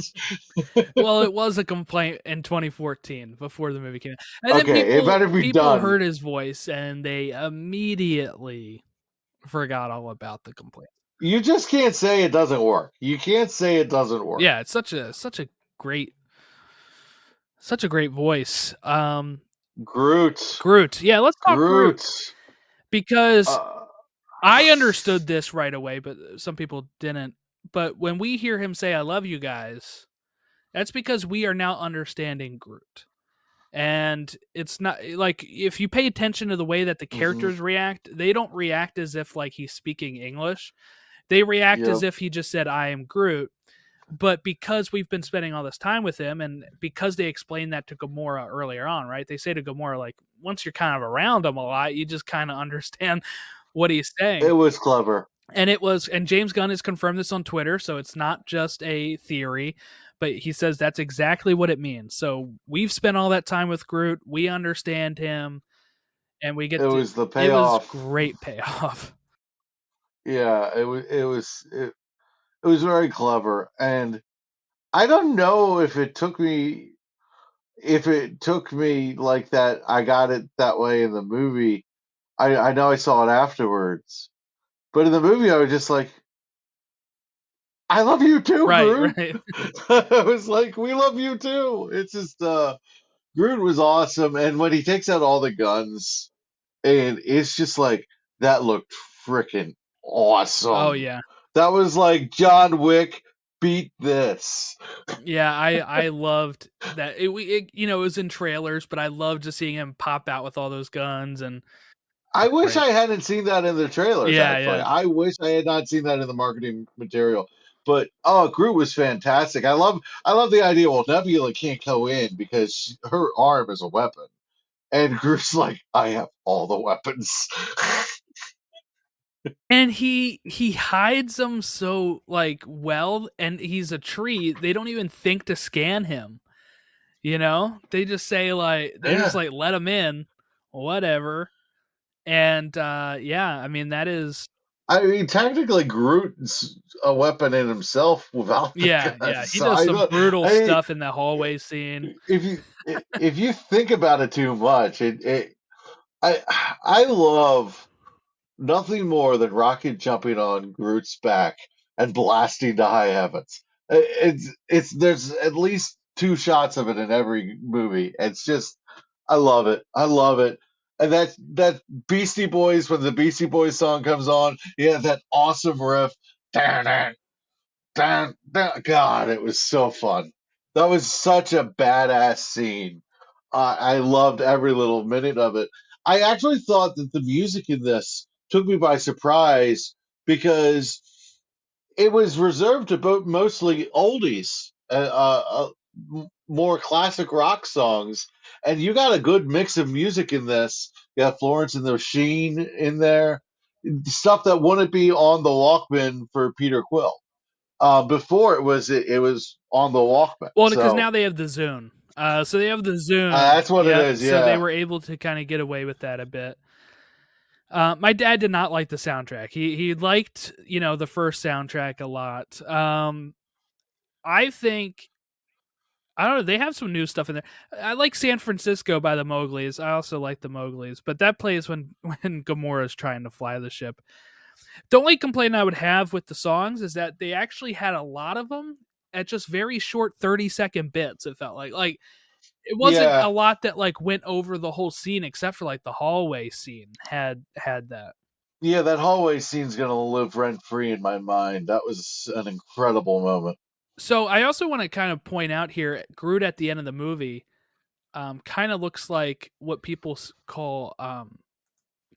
Well, it was a complaint in 2014 before the movie came out. And then Okay, it people better be people done. heard his voice and they immediately forgot all about the complaint. You just can't say it doesn't work. You can't say it doesn't work. Yeah, it's great such a great voice. Groot. Groot. Yeah, let's talk Groot Groot. because Uh, I understood this right away, but some people didn't. But when we hear him say "I love you guys," that's because we are now understanding Groot. And it's not like if you pay attention to the way that the mhm, characters react, they don't react as if like he's speaking English. They react as yep. if he just said "I am Groot." But because we've been spending all this time with him, and because they explained that to Gamora earlier on, right? They say to Gamora, like, once you're kind of around him a lot, you just kind of understand what he's It saying. was clever. And James Gunn has confirmed this on Twitter, so it's not just a theory, but he says that's exactly what it means. So we've spent all that time with Groot, we understand him, and we It get to. was the It was payoff. great payoff. Yeah, it was very clever. And I don't know if it took me like that. I got it that way in the movie. I know I saw it afterwards, but in the movie I was just like, I love you too, Right, Groot. right. I was like, we love you too. It's just Groot was awesome, and when he takes out all the guns, and it's just like that looked freaking Oh awesome. yeah. That was like John Wick beat this. Yeah, I loved that. It was in trailers, but I loved just seeing him pop out with all those guns and I wish great. I hadn't seen that in the trailers, Yeah, actually. yeah. I wish I had not seen that in the marketing material. But oh, Groot was fantastic. I love the idea. Well, Nebula can't go in because her arm is a weapon, and Groot's like, I have all the weapons. And he hides them so like well, and he's a tree. They don't even think to scan him. They just say they're just Yeah, like let him in, whatever. And yeah, I mean that is I mean, technically, Groot's a weapon in himself without the yeah. guns. He So does some brutal I stuff in the hallway scene. if you if you think about it too much, I I love nothing more than Rocket jumping on Groot's back and blasting to high heavens. It's there's at least two shots of it in every movie. It's just I love it. I love it. And that Beastie Boys when the Beastie Boys song comes on, yeah, that awesome riff. God, it was so fun. That was such a badass scene. I loved every little minute of it. I actually thought that the music in this took me by surprise because it was reserved to mostly oldies, more classic rock songs, and you got a good mix of music in this. You got Florence and the Machine in there, stuff that wouldn't be on the Walkman for Peter Quill. Before it was on the Walkman. Well, because So now they have the Zune. So they have the Zune. that's what it Yep. is. So they Yeah. were able to kind of get away with that a bit. My dad did not like the soundtrack. He liked the first soundtrack a lot. I think I don't know. They have some new stuff in there. I like San Francisco by the Mowgli's. I also like the Mowgli's, but that plays when when Gamora's trying to fly the ship. The only complaint I would have with the songs is that they actually had a lot of them at just very short 30-second bits. It felt like it wasn't Yeah. a lot that like went over the whole scene except for like the hallway scene had that. Yeah, that hallway scene's gonna live rent free in my mind. That was an incredible moment. So I also want to kind of point out here Groot at the end of the movie kind of looks like what people call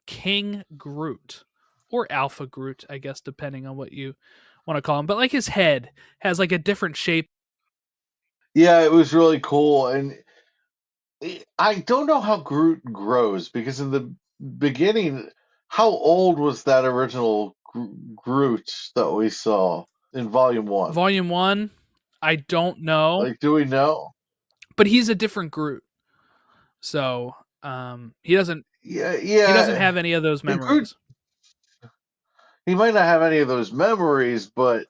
King Groot or Alpha Groot, I guess, depending on what you want to call him. But like his head has like a different shape. Yeah, it was really cool, and I don't know how Groot grows because in the beginning, how old was that original Groot that we saw in Volume One? Volume 1, I don't know, Like, do we know? but he's a different Groot. So he doesn't. Yeah, He doesn't yeah. have any of those Groot, memories. he might not have any of those memories, but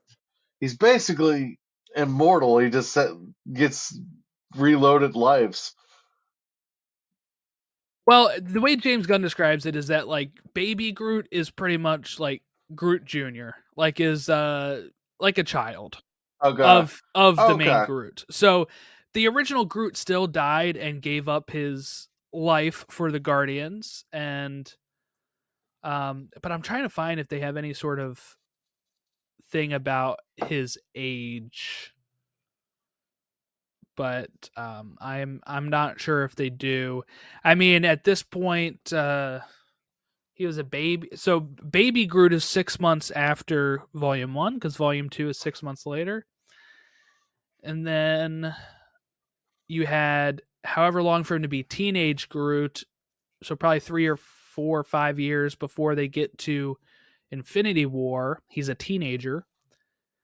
he's basically immortal. He just gets reloaded lives. Well, the way James Gunn describes it is that like baby Groot is pretty much like Groot Jr., like a child Okay. of the main Okay. Groot. So the original Groot still died and gave up his life for the Guardians, and but I'm trying to find if they have any sort of thing about his age. But I'm not sure if they do. I mean, at this point, he was a baby. So baby Groot is 6 months after Volume 1 because Volume 2 is 6 months later. And then you had however long for him to be teenage Groot. So probably 3 or 4 or 5 years before they get to Infinity War. He's a teenager.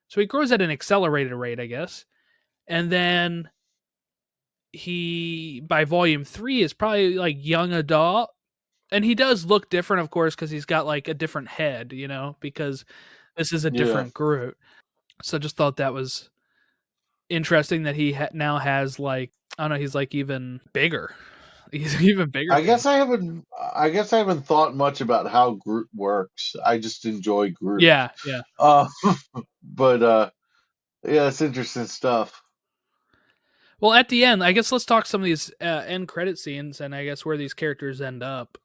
So he grows at an accelerated rate, I guess. And then he, by Volume 3, is probably like young adult. And he does look different, of course, because he's got like a different head, because this is a Yeah. different Groot. So just thought that was interesting that he now has like, I don't know, he's like even bigger. He's even bigger. I guess I haven't. I guess I haven't thought much about how Groot works. I just enjoy Groot. Yeah, yeah. Uh, but yeah, it's interesting stuff. Well, at the end, I guess let's talk some of these end credit scenes, and I guess where these characters end up.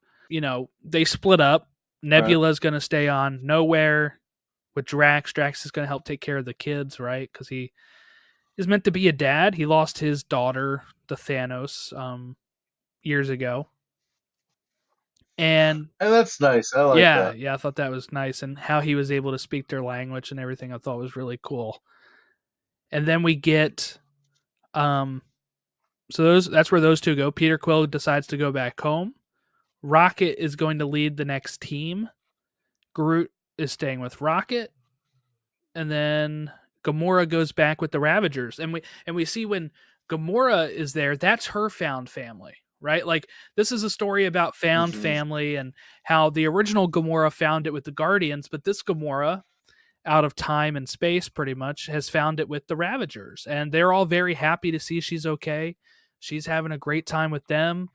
They split up. Right. Nebula's going to stay on Nowhere with Drax. Drax is going to help take care of the kids, right? Because he is meant to be a dad. He lost his daughter to Thanos years ago. And that's nice. I like yeah, that. I thought that was nice. And how he was able to speak their language and everything, I thought was really cool. And then we get so that's where those two go. Peter Quill decides to go back home. Rocket is going to lead the next team. Groot is staying with Rocket. And then Gamora goes back with the Ravagers. And we see when Gamora is there, that's her found family, right? Like this is a story about found Hmm. family and how the original Gamora found it with the Guardians, but this Gamora, out of time and space pretty much, has found it with the Ravagers. And they're all very happy to see she's okay. She's having a great time with them.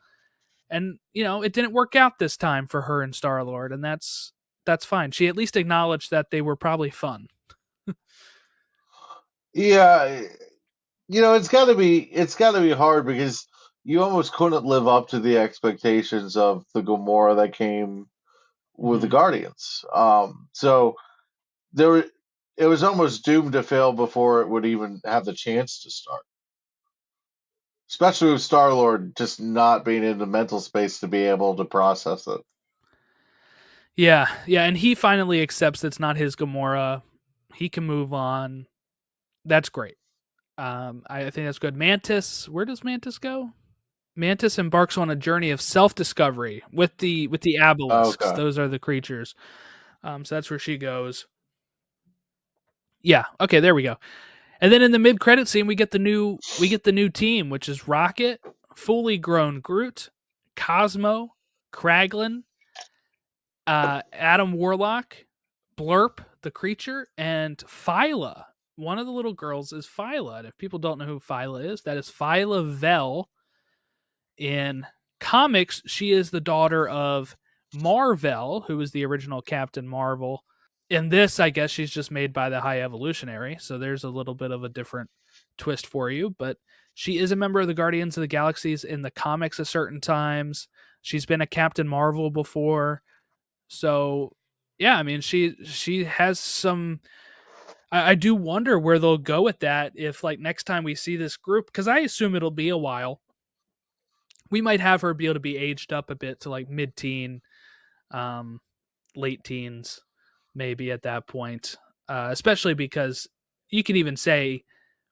And, it didn't work out this time for her and Star-Lord, and that's fine. She at least acknowledged that they were probably fun. Yeah, it's got to be hard because you almost couldn't live up to the expectations of the Gamora that came with the Mhm. Guardians. So there were, it was almost doomed to fail before it would even have the chance to start. Especially with Star Lord just not being in the mental space to be able to process it. Yeah, and he finally accepts it's not his Gamora. He can move on. That's great. I think that's good. Mantis, where does Mantis go? Mantis embarks on a journey of self-discovery with the abelisks. Okay. Those are the creatures. So that's where she goes. Yeah. Okay. There we go. And then in the mid-credit scene, we get the new team, which is Rocket, fully grown Groot, Cosmo, Kraglin, Adam Warlock, Blurp, the creature, and Phyla. One of the little girls is Phyla. And if people don't know who Phyla is, that is Phyla Vell. In comics, she is the daughter of Marvel, who was the original Captain Marvel. In this, I guess she's just made by the High Evolutionary, so there's a little bit of a different twist for you. But she is a member of the Guardians of the Galaxies in the comics at certain times. She's been a Captain Marvel before. So yeah, I mean she has some. I do wonder where they'll go with that if like next time we see this group, because I assume it'll be a while. We might have her be able to be aged up a bit to like mid-teen, late teens, maybe at that point. Especially because you can even say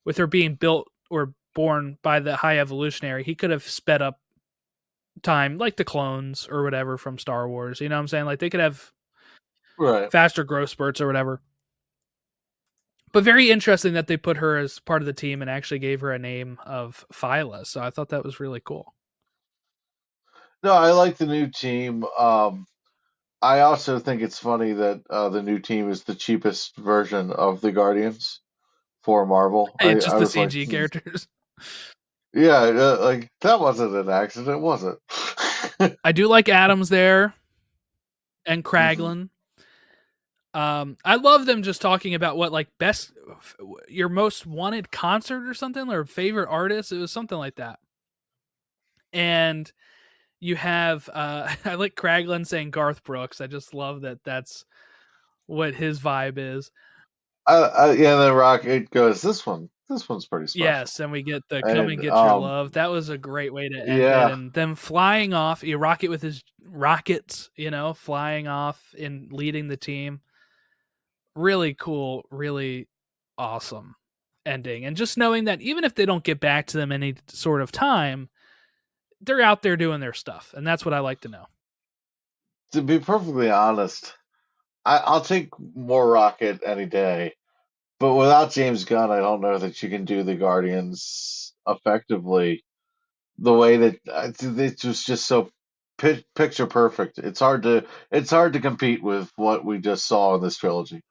with her being built or born by the High Evolutionary, he could have sped up time like the clones or whatever from Star Wars. You know what I'm saying? Like they could have Right. faster growth spurts or whatever. But very interesting that they put her as part of the team and actually gave her a name of Phyla. So I thought that was really cool. No, I like the new team. I also think it's funny that the new team is the cheapest version of the Guardians for Marvel. I, It's just I the was like, CG characters. yeah, like that wasn't an accident, was it? I do like Adams there and Mhm. Kraglin. I love them just talking about what like best your most wanted concert or something or favorite artist. It was something like that. And you have I like Kraglin saying Garth Brooks. I just love that that's what his vibe is. Yeah, then Rocket goes, this one's pretty special. Yes, and we get the "Come and And Get Your Love." That was a great way to end it, yeah, and them flying off. You Rocket with his rockets, flying off and leading the team. Really cool, really awesome ending, and just knowing that even if they don't get back to them any sort of time, they're out there doing their stuff, and that's what I like to know. to be perfectly honest, I'll take more Rocket any day. But without James Gunn, I don't know that you can do the Guardians effectively the way that it was just so picture perfect. It's hard to compete with what we just saw in this trilogy.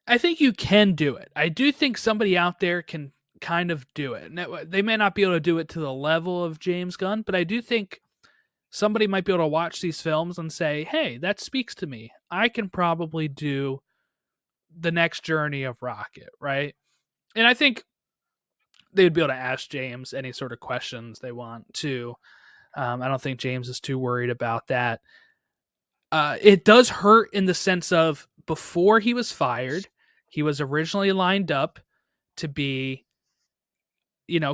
I think you can do it. I do think somebody out there can kind of do it. Now, they may not be able to do it to the level of James Gunn, but I do think somebody might be able to watch these films and say, "Hey, that speaks to me. I can probably do the next journey of Rocket," right? And I think they would be able to ask James any sort of questions they want to. I don't think James is too worried about that. It does hurt in the sense of before he was fired, he was originally lined up to be,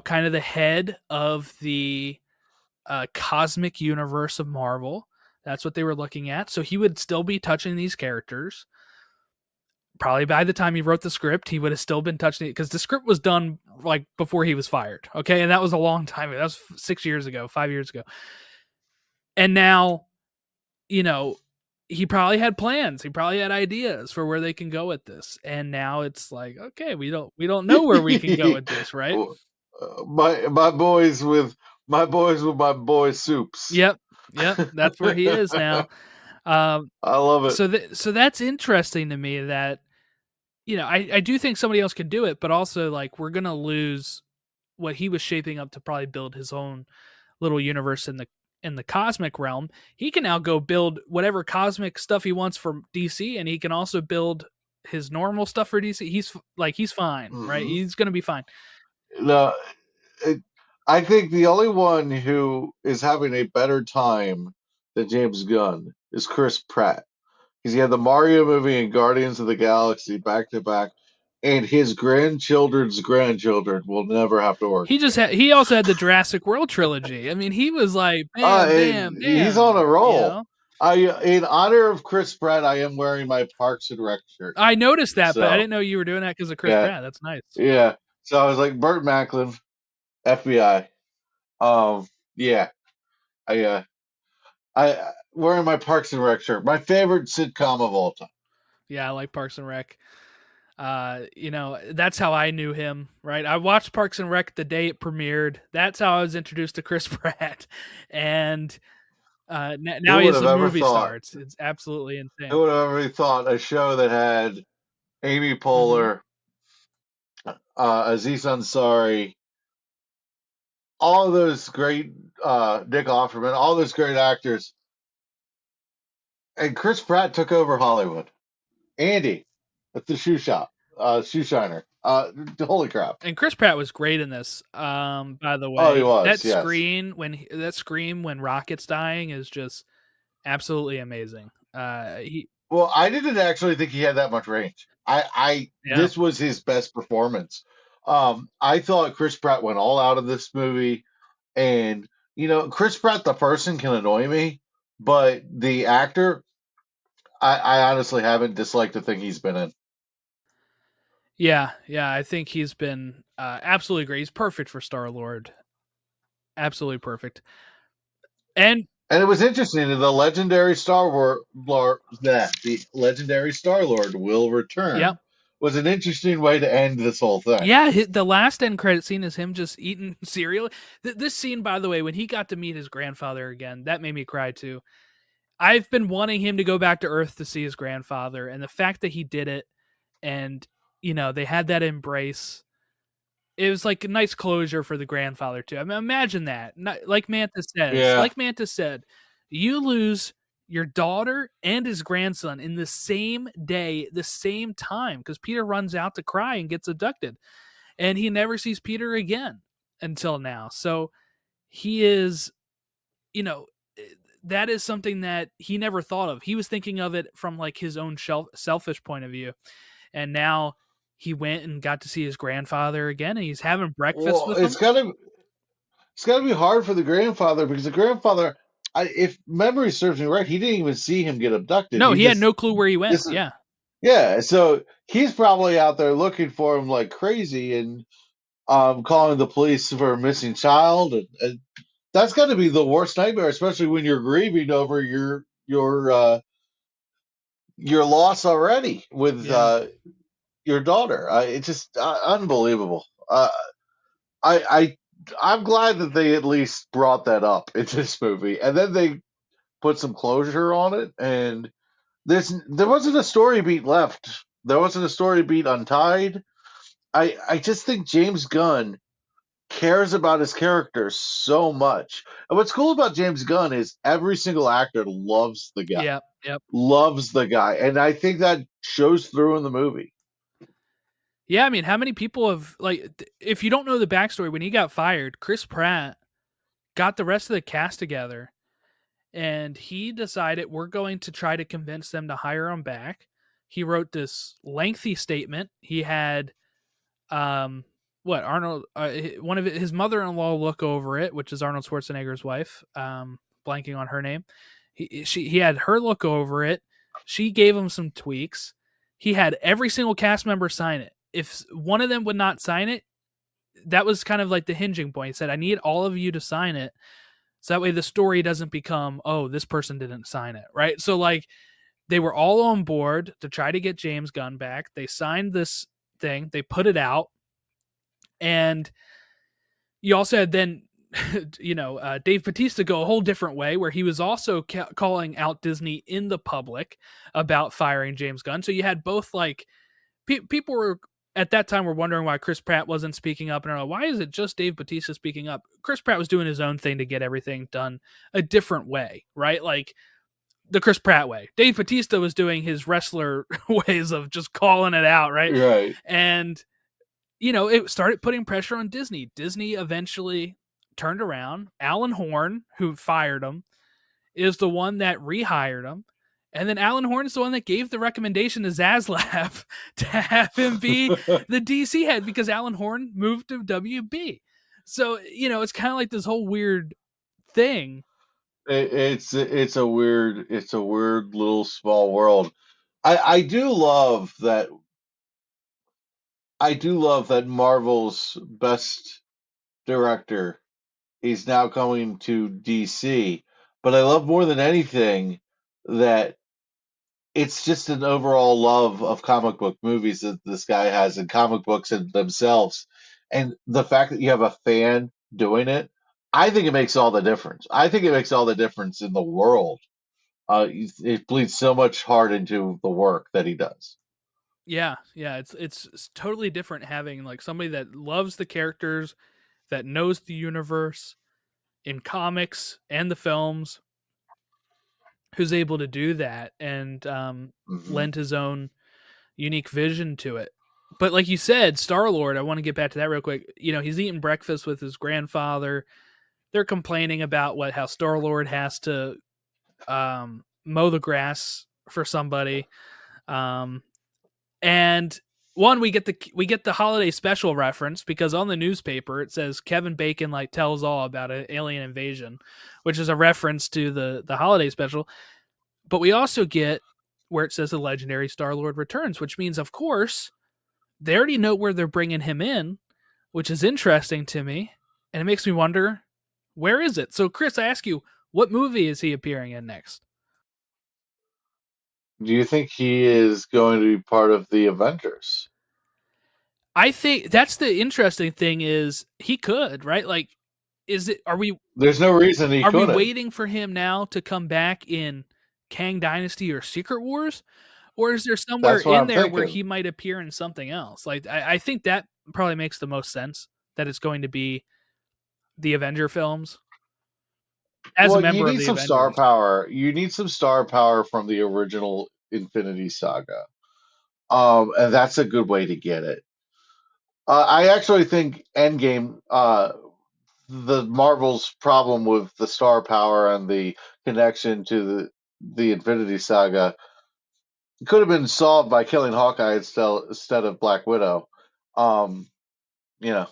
kind of the head of the cosmic universe of Marvel. That's what they were looking at. So he would still be touching these characters. Probably by the time he wrote the script, he would have still been touching it because the script was done like before he was fired. Okay. And that was a long time ago. That was 6 years ago, 5 years ago. And now, you know, he probably had plans. He probably had ideas for where they can go with this. And now it's like, okay, we don't know where we can go with this, right? My boys with my boy soups. Yep. Yep. That's where he is now. Um, I love it. so that's interesting to me that, I do think somebody else could do it, but also like we're gonna lose what he was shaping up to probably build his own little universe in the cosmic realm. He can now go build whatever cosmic stuff he wants for DC, and he can also build his normal stuff for DC. He's fine, right? Hmm. He's gonna be fine. No, it, I think the only one who is having a better time than James Gunn is Chris Pratt. Because he had the Mario movie and Guardians of the Galaxy back to back, and his grandchildren's grandchildren will never have to work again. He also had the Jurassic World trilogy. I mean, he was like bam, bam, He's on bam. a roll. In honor of Chris Pratt, I am wearing my Parks and Rec shirt. I noticed that, but I So didn't know you were doing that because of Chris yeah, Pratt. That's nice. yeah. So I was like Burt Macklin, FBI. Yeah. I wearing my Parks and Rec shirt. My favorite sitcom of all time. Yeah, I like Parks and Rec. That's how I knew him, right? I watched Parks and Rec the day it premiered. That's how I was introduced to Chris Pratt. And now Who would he's have a ever movie thought? star. It's absolutely insane. Who would have ever thought a show that had Amy Mhm. Poehler, Aziz Ansari, all of those great Nick Offerman, all those great actors, and Chris Pratt took over Hollywood. Andy at the shoe shop, shoe shiner. Holy crap! And Chris Pratt was great in this. By the Oh, he way, was. Yes. that scream when Rocket's dying is just absolutely amazing. He Well, I didn't actually think he had that much range. Yeah. This was his best performance. I thought Chris Pratt went all out of this movie, and Chris Pratt the person can annoy me, but the actor, I honestly haven't disliked the thing he's been in. Yeah, yeah, I think he's been absolutely great. He's perfect for Star-Lord. Absolutely perfect. And And it was interesting that the legendary Star Lord will return yep. was an interesting way to end this whole thing. Yeah, the last end credit scene is him just eating cereal. This scene, by the way, when he got to meet his grandfather again, that made me cry too. I've been wanting him to go back to Earth to see his grandfather, and the fact that he did it, and they had that embrace. It was like a nice closure for the grandfather too. I mean, imagine that. Like Yeah. Mantis said, you lose your daughter and his grandson in the same day, the same time, because Peter runs out to cry and gets abducted, and he never sees Peter again until now. So he is, you know, that is something that he never thought of. He was thinking of it from like his own selfish point of view, and now he went and got to see his grandfather again, and he's having breakfast Well, with him. it's gotta be hard for the grandfather because the grandfather, if memory serves me right, he didn't even see him get abducted. No, he had no clue where he went. This is Yeah, yeah. So he's probably out there looking for him like crazy and calling the police for a missing child, and that's got to be the worst nightmare, especially when you're grieving over your loss already with yeah, your daughter. It's just unbelievable. I I I'm glad that they at least brought that up in this movie, and then they put some closure on it. And there wasn't a story beat left. There wasn't a story beat untied. I just think James Gunn cares about his character so much. And what's cool about James Gunn is every single actor yeah, yep. loves the guy, and I think that shows through in the movie. Yeah, I mean, how many people have if you don't know the backstory, when he got fired, Chris Pratt got the rest of the cast together, and he decided we're going to try to convince them to hire him back. He wrote this lengthy statement. He had what Arnold one of his mother-in-law look over it, which is Arnold Schwarzenegger's wife, blanking on her name. He had her look over it. She gave him some tweaks. He had every single cast member sign it. If one of them would not sign it, that was kind of like the hinging point. He said, I need all of you to sign it, so that way the story doesn't become, oh, this person didn't sign it, right? So like they were all on board to try to get James Gunn back. They signed this thing, they put it out, and you also had then Dave Bautista go a whole different way, where he was also calling out Disney in the public about firing James Gunn. So you had both like people were at that time were wondering why Chris Pratt wasn't speaking up, and are like, why is it just Dave Bautista speaking up? Chris Pratt was doing his own thing to get everything done a different way, right? Like the Chris Pratt way. Dave Bautista was doing his wrestler ways of just calling it out, right? Right. And it started putting pressure on Disney. Disney eventually turned around. Alan Horn, who fired him, is the one that rehired him. And then Alan Horn is the one that gave the recommendation to Zaslav to have him be the DC head, because Alan Horn moved to WB. So, it's kind of like this whole weird thing. It's a weird little small world. I do love that. I do love that Marvel's best director is now coming to DC. But I love more than anything that it's just an overall love of comic book movies that this guy has, and comic books in themselves. And the fact that you have a fan doing it, I think it makes all the difference. I think it makes all the difference in the world. It bleeds so much heart into the work that he does. Yeah, it's totally different having like somebody that loves the characters, that knows the universe in comics and the films, who's able to do that and Hmm. lend his own unique vision to it. But like you said, Star-Lord, I want to get back to that real quick. He's eating breakfast with his grandfather. They're complaining about how Star-Lord has to mow the grass for somebody. And one, we get the holiday special reference, because on the newspaper it says Kevin Bacon like tells all about an alien invasion, which is a reference to the holiday special. But we also get where it says the legendary Star-Lord returns, which means, of course, they already know where they're bringing him in, which is interesting to me, and it makes me wonder, where is it? So, Chris, I ask you, what movie is he appearing in next? Do you think he is going to be part of the Avengers? I think that's the interesting thing is he could, right? Like, is it? There's no reason he Are we couldn't. waiting for him now to come back in Kang Dynasty or Secret Wars? Or is there somewhere That's what in I'm there where thinking. he might appear in something else? Like, I think that probably makes the most sense that it's going to be the Avenger films as a Well, you member of need the some star Avengers. power. You need some star power from the original Infinity Saga. And that's a good way to get it. I actually think Endgame, the Marvel's problem with the star power and the connection to the Infinity Saga could have been solved by killing Hawkeye instead of Black Widow. Um, you know,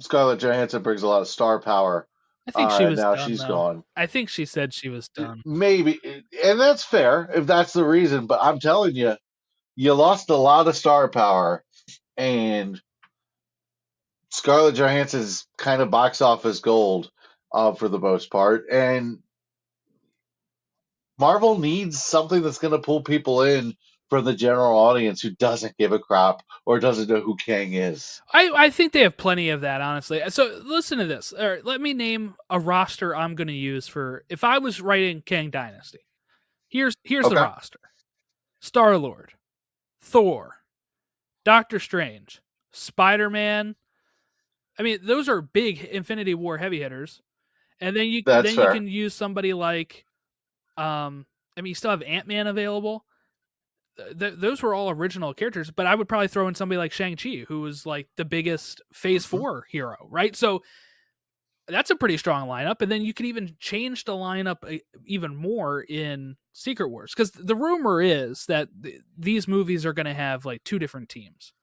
Scarlett Johansson brings a lot of star power, I think she and was now done she's though. gone. I think she said she was done. Maybe, and that's fair if that's the reason. But I'm telling you, you lost a lot of star power, and Scarlett Johansson's kind of box office gold for the most part, and Marvel needs something that's going to pull people in from the general audience who doesn't give a crap or doesn't know who Kang is. I think they have plenty of that, honestly. So listen to this. All right, let me name a roster I'm going to use for if I was writing Kang Dynasty. Here's the Okay, roster: Star Lord, Thor, Doctor Strange, Spider Man. I mean, those are big Infinity War heavy hitters. And that's then you fair. can use somebody like, I mean, you still have Ant-Man available. Those were all original characters, but I would probably throw in somebody like Shang-Chi, who was like the biggest Phase Mhm. 4 hero, right? So that's a pretty strong lineup. And then you could even change the lineup even more in Secret Wars, because the rumor is that these movies are going to have like two different teams,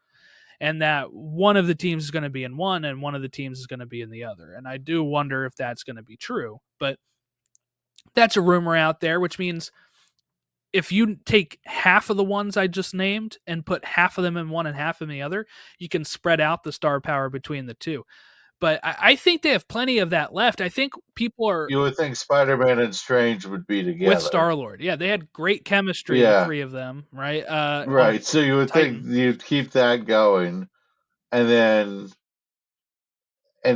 and that one of the teams is going to be in one and one of the teams is going to be in the other. And I do wonder if that's going to be true, but that's a rumor out there, which means if you take half of the ones I just named and put half of them in one and half in the other, you can spread out the star power between the two. But I think they have plenty of that left. I think people are You would think Spider-Man and Strange would be with together. Star Lord. Yeah, they had great chemistry, the Yeah, three of them, right? On right. So you would think Titan. you'd keep that going, and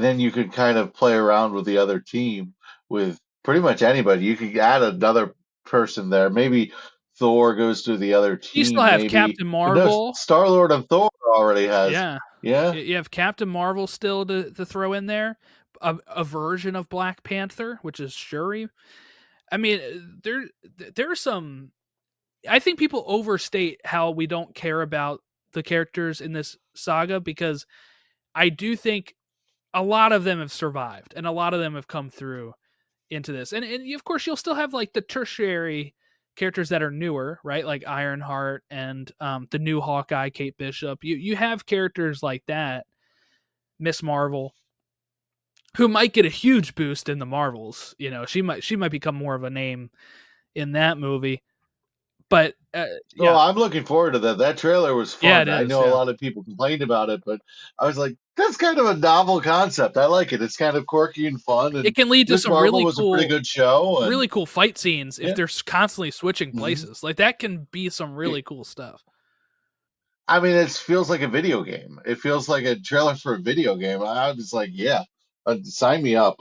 then you could kind of play around with the other team with pretty much anybody. You could add another person there. Maybe Thor goes to the other You still team, have maybe. Captain But no, Marvel. Star Lord and Thor already has. Yeah. Yeah, You have Captain Marvel still to throw in there. A version of Black Panther, which is Shuri. I mean, there's some. I think people overstate how we don't care about the characters in this saga, because I do think a lot of them have survived and a lot of them have come through into this. And of course, you'll still have like the tertiary characters that are newer, right? Like Ironheart and the new Hawkeye, Kate Bishop. You have characters like that, Miss Marvel, who might get a huge boost in the Marvels. You know, she might become more of a name in that movie. But well, yeah, I'm looking forward to that. That trailer was yeah, it fun. I is. know a Yeah, lot of people complained about it, but I was like, that's kind of a novel concept. I like it. It's kind of quirky and fun. it And can lead to Miss some Marvel was a pretty good show. And really cool fight scenes if yeah. they're constantly switching Mhm. places. Like that can be some really cool stuff. I mean, it feels like a video game. It feels like a trailer for a video game. I was like, yeah, sign me up.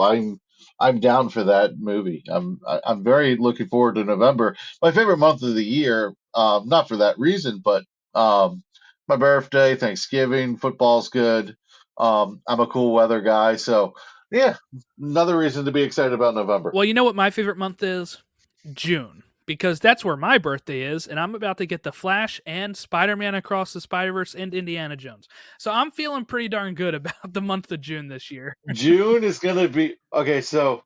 I'm down for that movie. I'm very looking forward to November. My favorite month of the year. Not for that reason, but um, my birthday, Thanksgiving, football's good. I'm a cool weather guy, so yeah, another reason to be excited about November. Well, you know what my favorite month is? June. Because that's where my birthday is, and I'm about to get The Flash and Spider-Man Across the Spider-Verse and Indiana Jones. So I'm feeling pretty darn good about the month of June this year. June is gonna be okay. So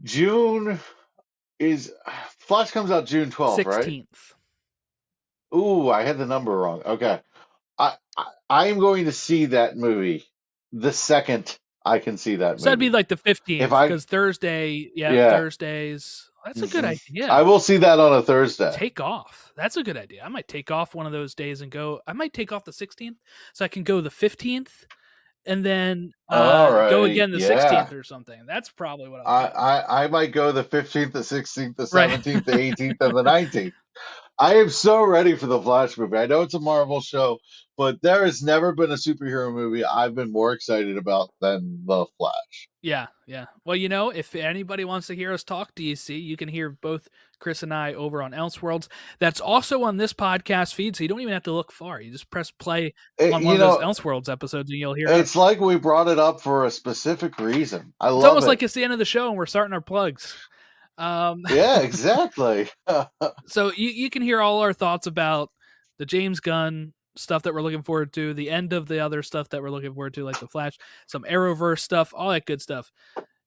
June is Flash comes out June 12th, right? 16th. Ooh, I had the number wrong. Okay. I am going to see that movie the second I can see that So that'd be movie. like the If 15th, I because Thursday, yeah, yeah, Thursdays. That's a good mhm. idea. I will see that on a Thursday. Take off. That's a good idea. I might take off one of those days and go. I might take off the 16th so I can go the 15th and then All go right. again the Yeah. 16th or something. That's probably what I'll do. I might go the 15th, the 16th, the Right. 17th, the 18th, and the 19th. I am so ready for the Flash movie. I know it's a Marvel show, but there has never been a superhero movie I've been more excited about than the Flash. Yeah, yeah. Well, if anybody wants to hear us talk DC, you can hear both Chris and I over on Elseworlds. That's also on this podcast feed, so you don't even have to look far. You just press play on one You of those know, Elseworlds episodes, and you'll hear it's us. like we brought it up for a specific reason. I It's love almost it. like it's the end of the show, and we're starting our plugs. Yeah, exactly. So you can hear all our thoughts about the James Gunn stuff that we're looking forward to, the end of the other stuff that we're looking forward to, like the Flash, some Arrowverse stuff, all that good stuff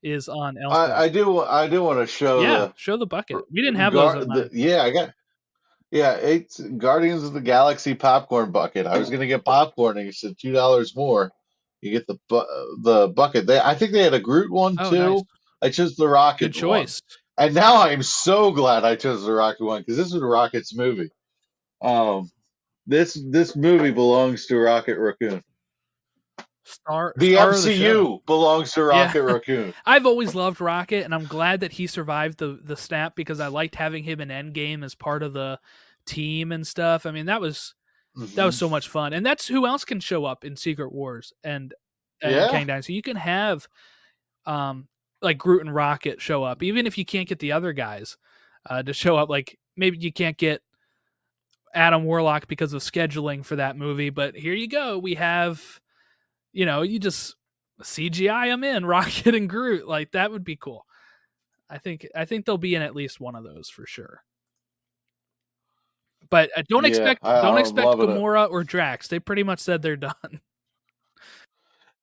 is on Elseworlds. I do want to show show the bucket. We didn't have those on mine. It's Guardians of the Galaxy popcorn bucket. I was gonna get popcorn, and you said $2 more. You get the bucket. I think they had a Groot one Oh, too. nice. I chose the Rocket Good choice. one, and now I'm so glad I chose the Rocket one because this is Rocket's movie. This movie belongs to Rocket Raccoon. Star The of the show. MCU belongs to Rocket Raccoon. I've always loved Rocket, and I'm glad that he survived the snap because I liked having him in Endgame as part of the team and stuff. I mean, that was so much fun, and that's who else can show up in Secret Wars and Kang Dynasty. You can have like Groot and Rocket show up, even if you can't get the other guys to show up. Like maybe you can't get Adam Warlock because of scheduling for that movie, but here you go. We have, you just CGI them in Rocket and Groot. Like that would be cool. I think they'll be in at least one of those for sure. But don't expect Gamora or Drax. They pretty much said they're done.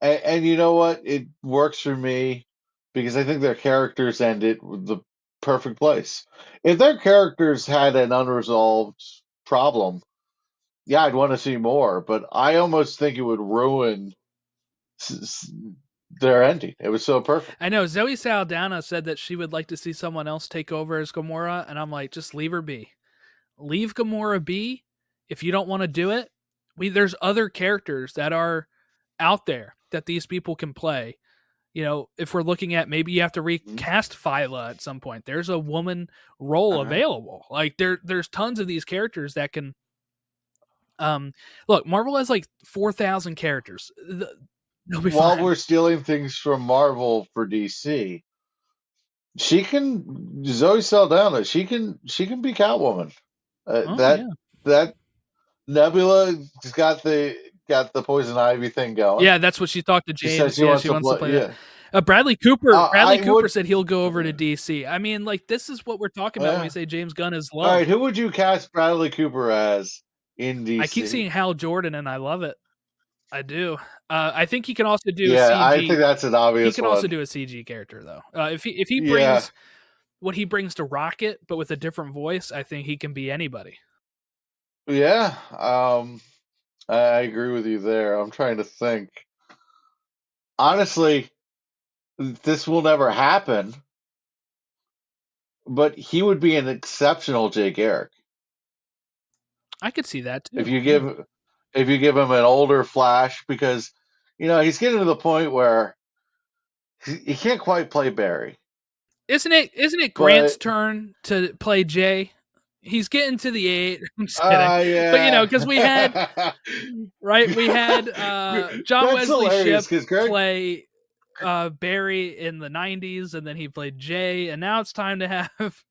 And you know what? It works for me because I think their characters end it with the perfect place. If their characters had an unresolved problem, yeah, I'd want to see more. But I almost think it would ruin their ending. It was so perfect. I know Zoe Saldana said that she would like to see someone else take over as Gamora, and I'm like, just leave her be. Leave Gamora be. If you don't want to do it, there's other characters that are out there that these people can play. If we're looking at maybe you have to recast Phyla at some point, there's a woman role available. Like there's tons of these characters that can. Look, Marvel has like 4,000 characters. While we're stealing things from Marvel for DC, Zoe Saldana, she can be Catwoman. That Nebula's got the poison ivy thing going. Yeah, that's what she talked to James. She wants to play that. Bradley Cooper said he'll go over to DC. I mean, like this is what we're talking about when we say James Gunn is loved. All right, who would you cast Bradley Cooper as in DC? I keep seeing Hal Jordan, and I love it. I do. I think he can also do. Yeah, CG. I think that's an obvious. He can also do a CG character though. If he brings what he brings to Rocket, but with a different voice, I think he can be anybody. Yeah, I agree with you there. I'm trying to think. Honestly, this will never happen, but he would be an exceptional Jay Garrick. I could see that too. If you give him an older Flash, because he's getting to the point where he can't quite play Barry. Isn't it Grant's turn to play Jay? He's getting to the 8. I'm just kidding. Yeah. But because we had John Wesley Shipp play Barry in the 90s, and then he played Jay, and now it's time to have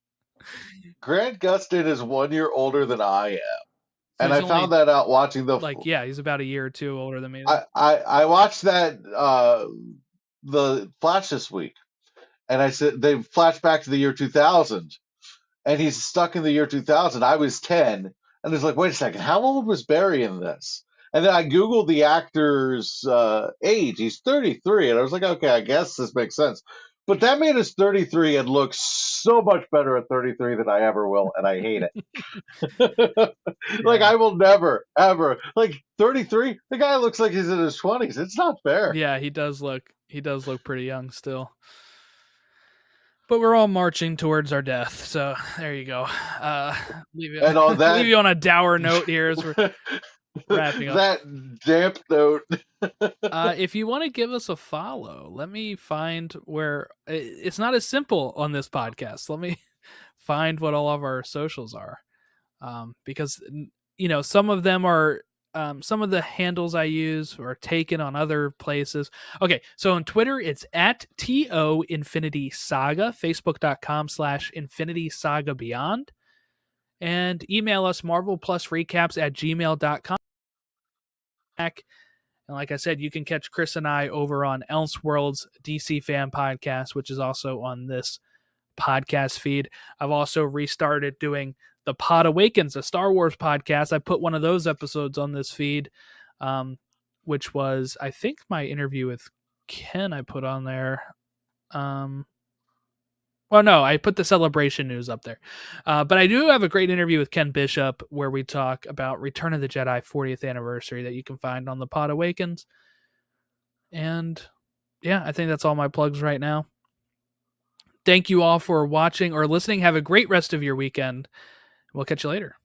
Grant Gustin is 1 year older than I am. So and I found that out watching he's about a year or two older than me. I watched that the Flash this week, and I said they flashed back to the year 2000, and he's stuck in the year 2000. I was 10, and it's like, wait a second, how old was Barry in this? And then I googled the actor's age. He's 33, and I was like, okay, I guess this makes sense. But that made us 33 and look so much better at 33 than I ever will, and I hate it. Like I will never, ever 33. The guy looks like he's in his 20s. It's not fair. Yeah, he does look pretty young still. But we're all marching towards our death, so there you go. Leave you on a dour note here as we're wrapping up. That damp note. If you want to give us a follow, let me find where it's not as simple on this podcast. Let me find what all of our socials are, because some of them are some of the handles I use are taken on other places. Okay, so on Twitter it's at TO Infinity Saga, Facebook.com/Infinity Saga Beyond, and email us marvelplusrecaps@gmail.com. And like I said, you can catch Chris and I over on Elseworlds DC Fan Podcast, which is also on this podcast feed. I've also restarted doing the Pod Awakens, a Star Wars podcast. I put one of those episodes on this feed, which was, I think, my interview with Ken I put on there. Well, no, I put the Celebration news up there. But I do have a great interview with Ken Bishop where we talk about Return of the Jedi 40th anniversary that you can find on the Pod Awakens. And yeah, I think that's all my plugs right now. Thank you all for watching or listening. Have a great rest of your weekend. We'll catch you later.